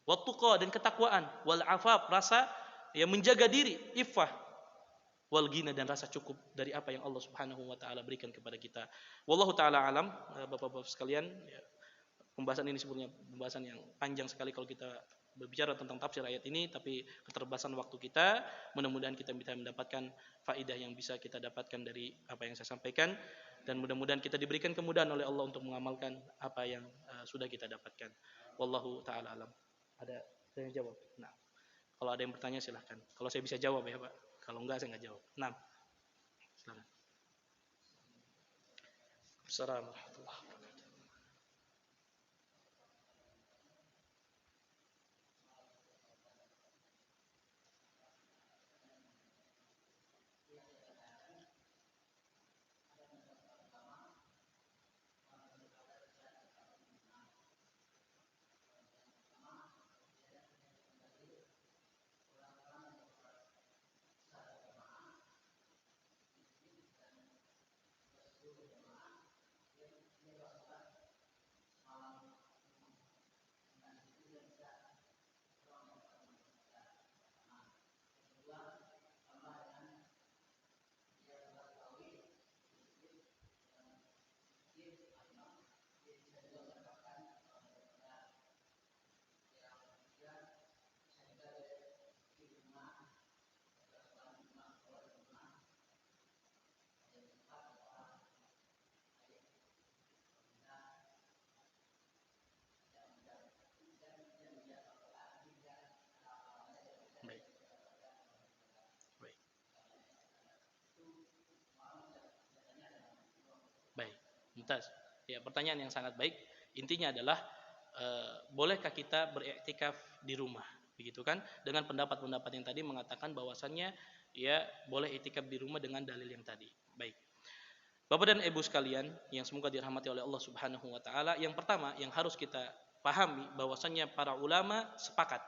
Wat tuqa, dan ketakwaan, wal afaf, rasa yang menjaga diri, iffah, wal ghina, dan rasa cukup dari apa yang Allah Subhanahu wa taala berikan kepada kita. Wallahu taala alam. Bapak-bapak sekalian, ya, pembahasan ini sebenarnya pembahasan yang panjang sekali kalau kita berbicara tentang tafsir ayat ini, tapi keterbatasan waktu kita, mudah-mudahan kita bisa mendapatkan faidah yang bisa kita dapatkan dari apa yang saya sampaikan, dan mudah-mudahan kita diberikan kemudahan oleh Allah untuk mengamalkan apa yang sudah kita dapatkan. Wallahu taala alam. Ada yang jawab? Nah, kalau ada yang bertanya silahkan. Kalau saya bisa jawab ya Pak. Kalau enggak saya enggak jawab. Nah, silakan. Assalamualaikum. Baik. Baik. Baik. Mumtaz. Ya, pertanyaan yang sangat baik. Intinya adalah bolehkah kita beriktikaf di rumah? Begitu kan? Dengan pendapat-pendapat yang tadi mengatakan bahwasannya ya boleh iktikaf di rumah dengan dalil yang tadi. Baik. Bapak dan Ibu sekalian yang semoga dirahmati oleh Allah Subhanahu wa taala, yang pertama yang harus kita pahami bahwasannya para ulama sepakat,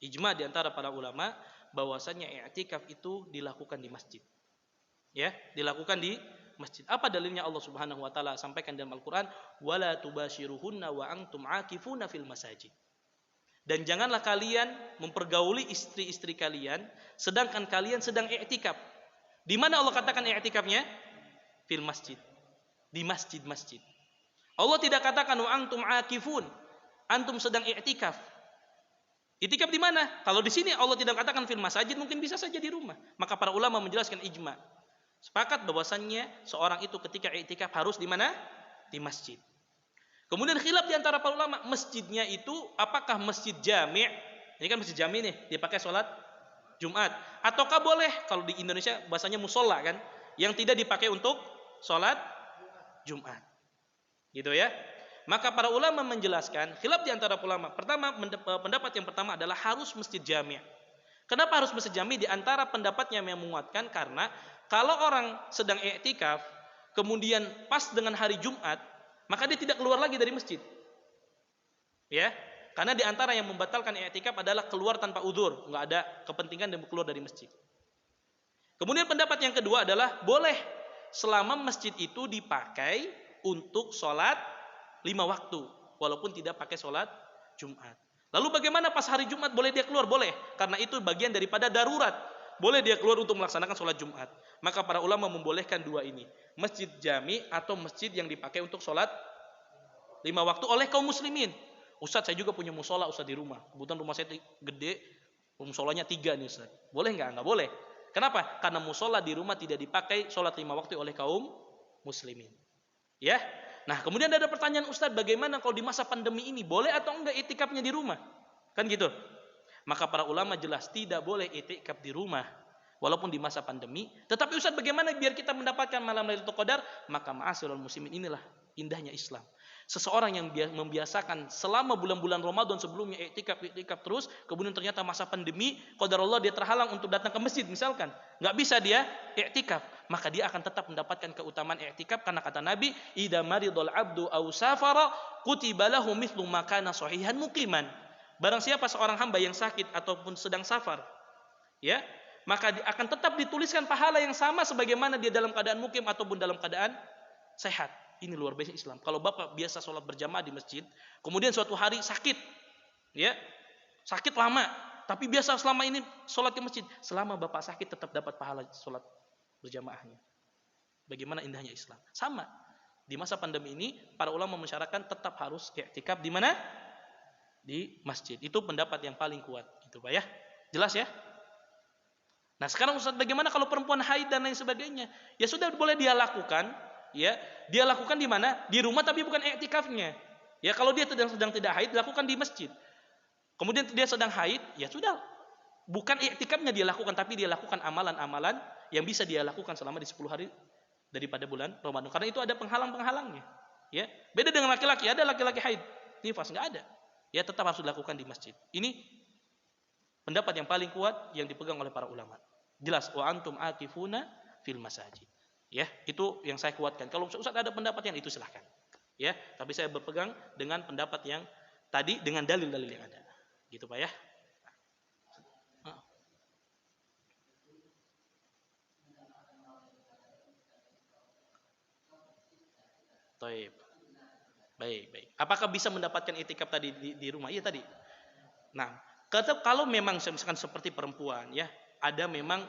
ijma di antara para ulama, bahwasannya i'tikaf itu dilakukan di masjid. Ya, dilakukan di masjid. Apa dalilnya? Allah Subhanahu wa taala sampaikan dalam Al-Qur'an, "Wala tubashiruhunna wa antum 'akifuna fil masajid." Dan janganlah kalian mempergauli istri-istri kalian sedangkan kalian sedang i'tikaf. Di mana Allah katakan i'tikafnya? Fil masjid. Di masjid-masjid. Allah tidak katakan wa antum 'akifun, antum sedang i'tikaf. I'tikaf di mana? Kalau di sini Allah tidak katakan fil masajid, mungkin bisa saja di rumah. Maka para ulama menjelaskan ijma, sepakat bahwasannya seorang itu ketika i'tikaf harus di mana? Di masjid. Kemudian khilaf di antara para ulama, masjidnya itu apakah masjid jami'? Ini kan masjid jami' nih, dipakai sholat Jumat. Ataukah boleh kalau di Indonesia bahasanya musola kan, yang tidak dipakai untuk sholat Jumat. Gitu ya. Maka para ulama menjelaskan, khilaf di antara ulama. Pertama, pendapat yang pertama adalah harus masjid jami'. Kenapa harus masjid jami'? Di antara pendapatnya yang menguatkan karena kalau orang sedang i'tikaf kemudian pas dengan hari Jumat, maka dia tidak keluar lagi dari masjid. Ya, karena di antara yang membatalkan i'tikaf adalah keluar tanpa udzur, enggak ada kepentingan dan keluar dari masjid. Kemudian pendapat yang kedua adalah boleh selama masjid itu dipakai untuk sholat 5 waktu, walaupun tidak pakai sholat Jumat. Lalu bagaimana pas hari Jumat boleh dia keluar? Boleh, karena itu bagian daripada darurat. Boleh dia keluar untuk melaksanakan sholat Jumat. Maka para ulama membolehkan dua ini, masjid jami atau masjid yang dipakai untuk sholat 5 waktu oleh kaum muslimin. Ustaz, saya juga punya musola Ustaz di rumah. Kebetulan rumah saya gede, musolanya 3 nih Ustaz. Boleh nggak? Nggak boleh. Kenapa? Karena musola di rumah tidak dipakai sholat 5 waktu oleh kaum muslimin. Ya. Nah, kemudian ada pertanyaan, Ustadz, bagaimana kalau di masa pandemi ini boleh atau enggak iktikafnya di rumah? Kan gitu. Maka para ulama jelas tidak boleh iktikaf di rumah walaupun di masa pandemi. Tetapi Ustadz, bagaimana biar kita mendapatkan malam Lailatul Qadar? Maka ma'asyiral muslimin, inilah indahnya Islam. Seseorang yang membiasakan selama bulan-bulan Ramadan sebelumnya iktikaf terus, kemudian ternyata masa pandemi, qadarullah dia terhalang untuk datang ke masjid misalkan, nggak bisa dia iktikaf, maka dia akan tetap mendapatkan keutamaan iktikaf karena kata Nabi, idza maridul abdu aw safara kutiba lahu mithlu ma kana sahihan muqiman. Barang siapa seorang hamba yang sakit ataupun sedang safar, ya, maka akan tetap dituliskan pahala yang sama sebagaimana dia dalam keadaan mukim ataupun dalam keadaan sehat. Ini luar biasa Islam. Kalau Bapak biasa sholat berjamaah di masjid, kemudian suatu hari sakit, ya, sakit lama, tapi biasa selama ini sholat di masjid, selama Bapak sakit tetap dapat pahala sholat berjamaahnya. Bagaimana indahnya Islam. Sama di masa pandemi ini, para ulama mensyaratkan tetap harus i'tikaf di mana? Di masjid. Itu pendapat yang paling kuat, gitu Pak ya. Jelas ya? Nah, sekarang Ustaz, bagaimana kalau perempuan haid dan lain sebagainya? Ya sudah, boleh dia lakukan. Ya, dia lakukan di mana? Di rumah, tapi bukan i'tikafnya. Ya, kalau dia sedang tidak haid, lakukan di masjid. Kemudian dia sedang haid, ya sudah, bukan i'tikafnya dia lakukan, tapi dia lakukan amalan-amalan yang bisa dia lakukan selama di 10 hari daripada bulan Ramadan. Karena itu ada penghalang-penghalangnya. Ya, beda dengan laki-laki. Ada laki-laki haid, nifas nggak ada. Ya, tetap harus dilakukan di masjid. Ini pendapat yang paling kuat yang dipegang oleh para ulama. Jelas, wa antum akifuna fil masajid. Ya, itu yang saya kuatkan. Kalau Ustaz ada pendapat yang itu silahkan. Ya, tapi saya berpegang dengan pendapat yang tadi dengan dalil-dalil yang ada. Gitu Pak ya. Baik. Baik. Apakah bisa mendapatkan itikaf tadi di rumah? Iya tadi. Nah, kalau memang misalkan seperti perempuan ya, ada memang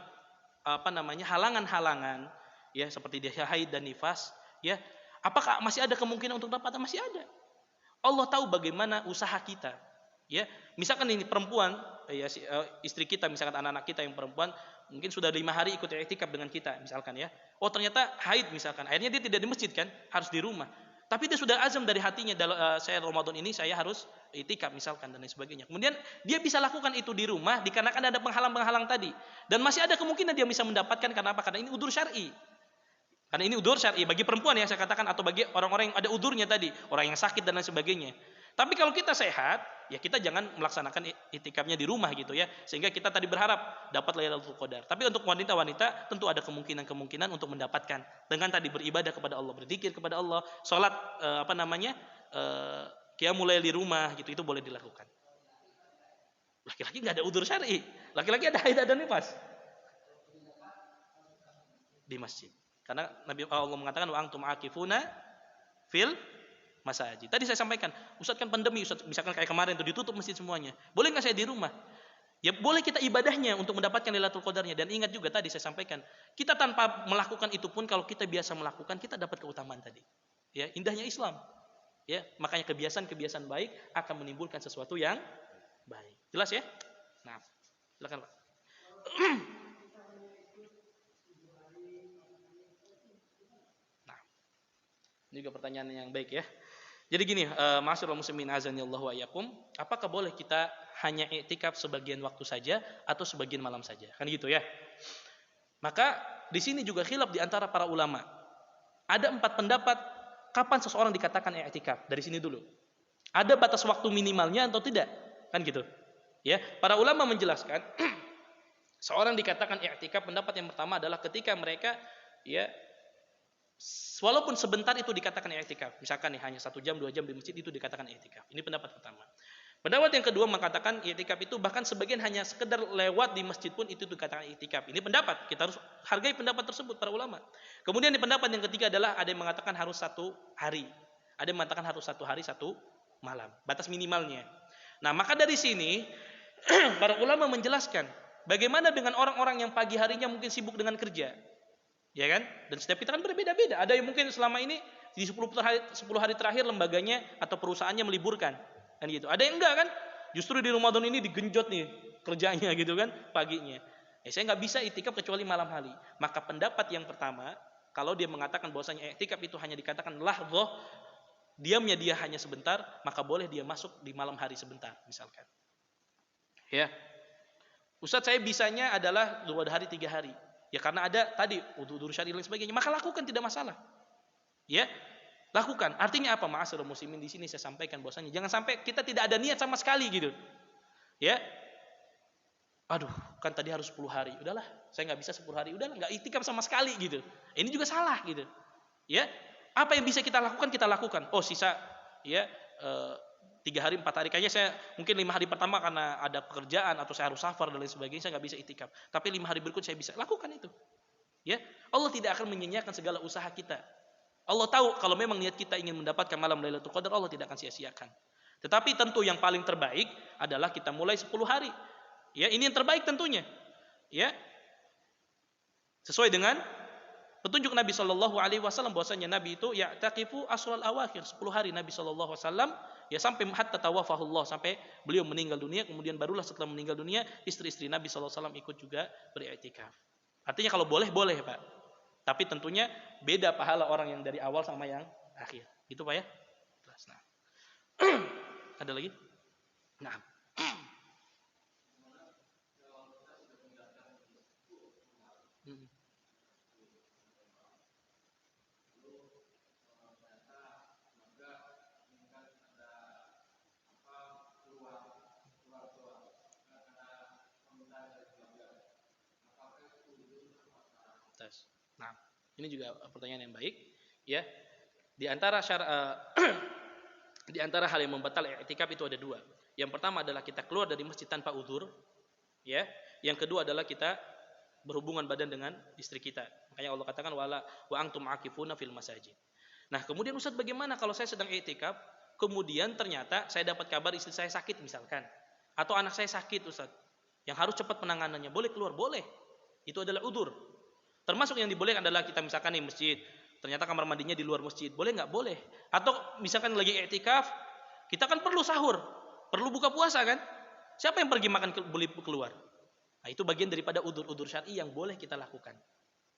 halangan-halangan ya, seperti dia haid dan nifas ya, apakah masih ada kemungkinan untuk dapat? Masih ada. Allah tahu bagaimana usaha kita ya. Misalkan ini perempuan ya, istri kita, misalkan anak-anak kita yang perempuan mungkin sudah 5 hari ikut i'tikaf dengan kita misalkan ya, oh ternyata haid misalkan, akhirnya dia tidak di masjid kan, harus di rumah, tapi dia sudah azam dari hatinya, saya Ramadan ini saya harus i'tikaf misalkan dan lain sebagainya. Kemudian dia bisa lakukan itu di rumah dikarenakan ada penghalang-penghalang tadi, dan masih ada kemungkinan dia bisa mendapatkan. Karena apa? Karena ini udzur syar'i. Karena ini udzur syar'i bagi perempuan yang saya katakan, atau bagi orang-orang yang ada udzurnya tadi, orang yang sakit dan lain sebagainya. Tapi kalau kita sehat, ya kita jangan melaksanakan i'tikafnya di rumah gitu ya. Sehingga kita tadi berharap dapat Lailatul Qadar. Tapi untuk wanita-wanita tentu ada kemungkinan untuk mendapatkan dengan tadi beribadah kepada Allah, berzikir kepada Allah, salat qiyamul lail di rumah gitu, itu boleh dilakukan. Laki-laki enggak ada udzur syar'i. Laki-laki ada haid dan nifas. Di masjid. Karena Nabi Allah mengatakan wa antum akifuna fil masajid. Tadi saya sampaikan, Ustaz kan pandemi, Ustaz misalkan kayak kemarin tuh ditutup masjid semuanya. Boleh nggak saya di rumah? Ya boleh kita ibadahnya untuk mendapatkan Lailatul Qadarnya. Dan ingat juga tadi saya sampaikan, kita tanpa melakukan itu pun kalau kita biasa melakukan, kita dapat keutamaan tadi. Ya, indahnya Islam. Ya, makanya kebiasaan-kebiasaan baik akan menimbulkan sesuatu yang baik. Jelas ya? Nah, silakan Pak. Nah, ini juga pertanyaan yang baik ya. Jadi gini, ma'asyiral muslimin azanillahu wa iyyakum, apakah boleh kita hanya i'tikaf sebagian waktu saja atau sebagian malam saja? Kan gitu ya. Maka di sini juga khilaf di antara para ulama. Ada 4 pendapat kapan seseorang dikatakan i'tikaf. Dari sini dulu. Ada batas waktu minimalnya atau tidak? Kan gitu. Ya, para ulama menjelaskan seorang dikatakan i'tikaf, pendapat yang pertama adalah ketika mereka ya walaupun sebentar itu dikatakan i'tikaf. Misalkan nih hanya 1 jam 2 jam di masjid, itu dikatakan i'tikaf. Ini pendapat pertama. Pendapat yang kedua mengatakan i'tikaf itu bahkan sebagian hanya sekedar lewat di masjid pun itu dikatakan i'tikaf. Ini pendapat, kita harus hargai pendapat tersebut para ulama. Kemudian di pendapat yang ketiga adalah ada yang mengatakan harus 1 hari. Ada yang mengatakan harus 1 hari 1 malam. Batas minimalnya. Nah, maka dari sini para ulama menjelaskan bagaimana dengan orang-orang yang pagi harinya mungkin sibuk dengan kerja. Ya kan? Dan setiap kita kan berbeda-beda. Ada yang mungkin selama ini di 10 hari terakhir lembaganya atau perusahaannya meliburkan. Kan gitu. Ada yang enggak kan? Justru di Ramadan ini digenjot nih kerjanya gitu kan paginya. Saya nggak bisa i'tikaf kecuali malam hari. Maka pendapat yang pertama Kalau dia mengatakan bahwasanya i'tikaf itu hanya dikatakan lahdhah, diamnya dia hanya sebentar, maka boleh dia masuk di malam hari sebentar misalkan. Ya. Ustaz, saya bisanya adalah 2 hari 3 hari. Ya karena ada tadi udzur syar'i dan sebagainya, maka lakukan, tidak masalah. Ya. Lakukan. Artinya apa? Ma'asyiral muslimin, di sini saya sampaikan bahwasanya jangan sampai kita tidak ada niat sama sekali gitu. Ya. Aduh, kan tadi harus 10 hari. Udahlah, saya nggak bisa 10 hari. Udahlah, nggak iktikaf sama sekali gitu. Ini juga salah gitu. Ya. Apa yang bisa kita lakukan, kita lakukan. Oh, sisa ya 3 hari 4 hari, kayaknya saya mungkin 5 hari pertama karena ada pekerjaan atau saya harus safar dan lain sebagainya, saya nggak bisa iktikaf. Tapi 5 hari berikut saya bisa. Lakukan itu. Ya. Allah tidak akan menyia-nyiakan segala usaha kita. Allah tahu kalau memang niat kita ingin mendapatkan malam Lailatul Qadar, Allah tidak akan sia-siakan. Tetapi tentu yang paling terbaik adalah kita mulai 10 hari. Ya, ini yang terbaik tentunya. Ya. Sesuai dengan petunjuk Nabi sallallahu alaihi wasallam bahwasanya Nabi itu ya'taqifu asral awakhir, 10 hari Nabi sallallahu alaihi wasallam ya sampai hatta tawafahullah, sampai beliau meninggal dunia, kemudian barulah setelah meninggal dunia istri-istri Nabi sallallahu alaihi wasallam ikut juga beriktikaf. Artinya kalau boleh, Pak. Tapi tentunya beda pahala orang yang dari awal sama yang akhir. Gitu Pak ya? Nah. Ada lagi? Nah. Nah, ini juga pertanyaan yang baik, ya. Di antara di antara hal yang membatal i'tikaf itu ada 2. Yang pertama adalah kita keluar dari masjid tanpa uzur, ya. Yang kedua adalah kita berhubungan badan dengan istri kita. Makanya Allah katakan wa antum akifuna fil masajid. Nah, kemudian Ustaz, bagaimana kalau saya sedang i'tikaf, kemudian ternyata saya dapat kabar istri saya sakit misalkan, atau anak saya sakit Ustaz, yang harus cepat penanganannya. Boleh keluar? Boleh. Itu adalah udzur. Termasuk yang dibolehkan adalah kita misalkan di masjid, ternyata kamar mandinya di luar masjid. Boleh nggak? Boleh. Atau misalkan lagi i'tikaf, kita kan perlu sahur, perlu buka puasa kan? Siapa yang pergi makan boleh keluar? Nah, itu bagian daripada udzur-udzur syar'i yang boleh kita lakukan.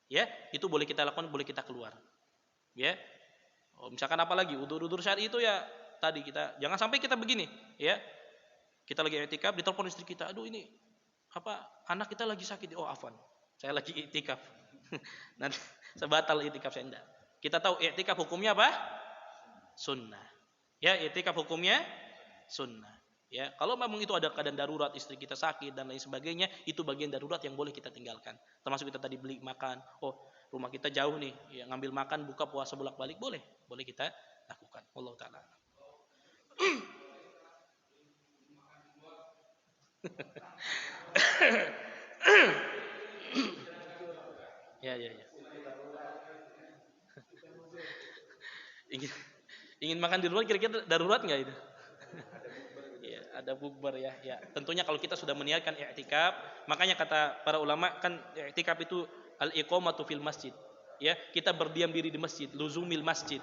Ya, itu boleh kita lakukan, boleh kita keluar. Ya. Oh, misalkan apa lagi? Udzur-udzur syar'i itu ya tadi kita jangan sampai kita begini, ya. Kita lagi i'tikaf, ditelepon istri kita, "Aduh ini anak kita lagi sakit." "Oh, afwan. Saya lagi i'tikaf." Nanti sebatal i'tikaf saya enggak. Kita tahu i'tikaf hukumnya apa? Sunnah. Ya, i'tikaf hukumnya sunnah. Ya, kalau memang itu ada keadaan darurat, istri kita sakit dan lain sebagainya, itu bagian darurat yang boleh kita tinggalkan. Termasuk kita tadi beli makan. Oh, rumah kita jauh nih, ya ngambil makan, buka puasa bolak-balik boleh kita lakukan. Wallahu taala. Ya. Ingin makan di luar kira-kira darurat nggak itu? Ya, ada bukber ya. Ya, tentunya kalau kita sudah meniatkan i'tikaf, makanya kata para ulama kan i'tikaf itu al-iqamatu fil masjid. Ya, kita berdiam diri di masjid, luzumil masjid.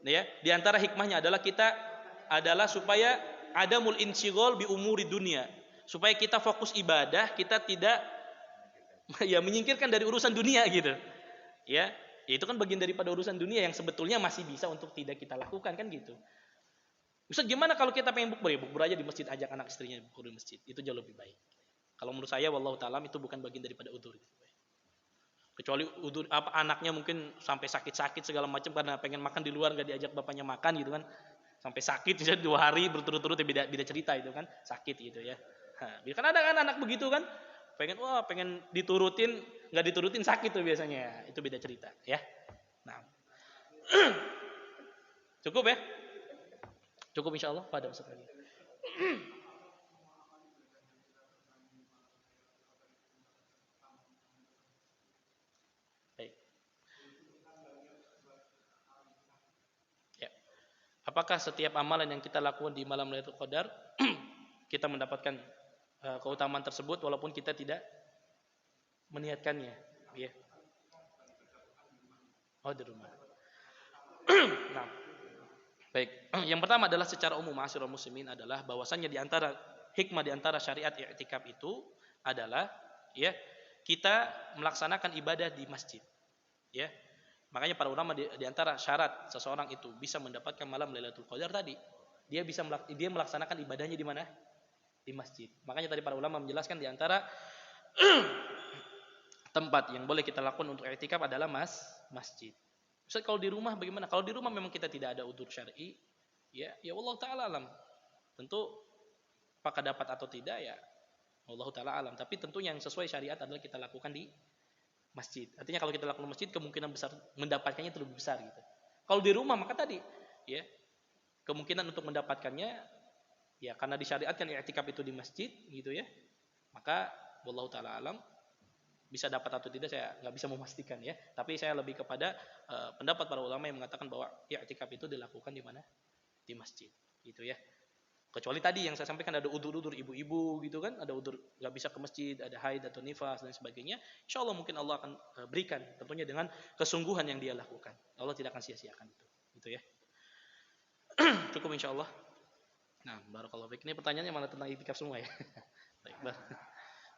Ya, di antara hikmahnya adalah supaya adamul insyghal bi umuri dunia. Supaya kita fokus ibadah, kita tidak ya menyingkirkan dari urusan dunia gitu. Ya, itu kan bagian daripada urusan dunia yang sebetulnya masih bisa untuk tidak kita lakukan kan gitu. Ustaz, gimana kalau kita pengen bukber? Ya bukber aja di masjid, ajak anak istrinya bukber di masjid. Itu jauh lebih baik. Kalau menurut saya wallahu taala itu bukan bagian daripada udzur gitu. Kecuali udzur anaknya mungkin sampai sakit-sakit segala macam karena pengen makan di luar enggak diajak bapaknya makan gitu kan. Sampai sakit misalnya 2 hari berturut-turut ya beda cerita itu kan, sakit gitu ya. Nah, kan ada kan anak begitu kan? Pengen diturutin, enggak diturutin sakit tuh biasanya. Itu beda cerita ya. Nah. Cukup ya? Cukup insyaallah pada Ustaz lagi. Baik. Ya. Apakah setiap amalan yang kita lakukan di malam Lailatul Qadar kita mendapatkan keutamaan tersebut walaupun kita tidak meniatkannya, ya. Oh, di rumah. Nah. Baik, yang pertama adalah secara umum ma'asyiral muslimin adalah bahwasannya di antara hikmah di antara syariat i'tikaf itu adalah ya kita melaksanakan ibadah di masjid. Ya. Makanya para ulama di antara syarat seseorang itu bisa mendapatkan malam Lailatul Qadar tadi, dia melaksanakan ibadahnya di mana? Di masjid. Makanya tadi para ulama menjelaskan di antara tempat yang boleh kita lakukan untuk i'tikaf adalah masjid. Ustaz, kalau di rumah bagaimana? Kalau di rumah memang kita tidak ada udzur syar'i, ya Allah taala alam. Tentu apakah dapat atau tidak ya Allah taala alam. Tapi tentu yang sesuai syariat adalah kita lakukan di masjid. Artinya kalau kita lakukan di masjid kemungkinan besar mendapatkannya itu lebih besar gitu. Kalau di rumah maka tadi ya kemungkinan untuk mendapatkannya ya karena disyariatkan i'tikaf itu di masjid gitu ya. Maka wallahu taala alam bisa dapat atau tidak saya nggak bisa memastikan ya. Tapi saya lebih kepada pendapat para ulama yang mengatakan bahwa i'tikaf itu dilakukan di mana? Di masjid gitu ya. Kecuali tadi yang saya sampaikan ada udur-udur ibu-ibu gitu kan, ada udur nggak bisa ke masjid, ada haid atau nifas dan sebagainya. Insya Allah mungkin Allah akan berikan tentunya dengan kesungguhan yang dia lakukan. Allah tidak akan sia-siakan itu, gitu ya. Cukup insya Allah. Nah, barakallahu fiik. Ini pertanyaannya malah tentang iktikaf semua ya. Baik,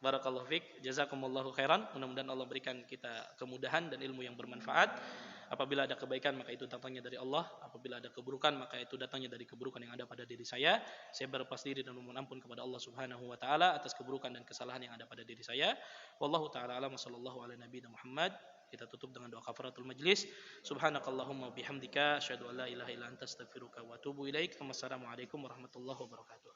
barakallahu fiik. Jazakumullahu khairan. Mudah-mudahan Allah berikan kita kemudahan dan ilmu yang bermanfaat. Apabila ada kebaikan maka itu datangnya dari Allah. Apabila ada keburukan maka itu datangnya dari keburukan yang ada pada diri saya. Saya berlepas diri dan memohon ampun kepada Allah Subhanahu wa taala atas keburukan dan kesalahan yang ada pada diri saya. Wallahu taala alam sallallahu ala nabiyina Muhammad. Kita tutup dengan doa kafaratul majlis. Subhanakallahumma bihamdika asyhadu an la ilaha illa anta astaghfiruka wa atubu ilaik. Wassalamualaikum warahmatullahi wabarakatuh.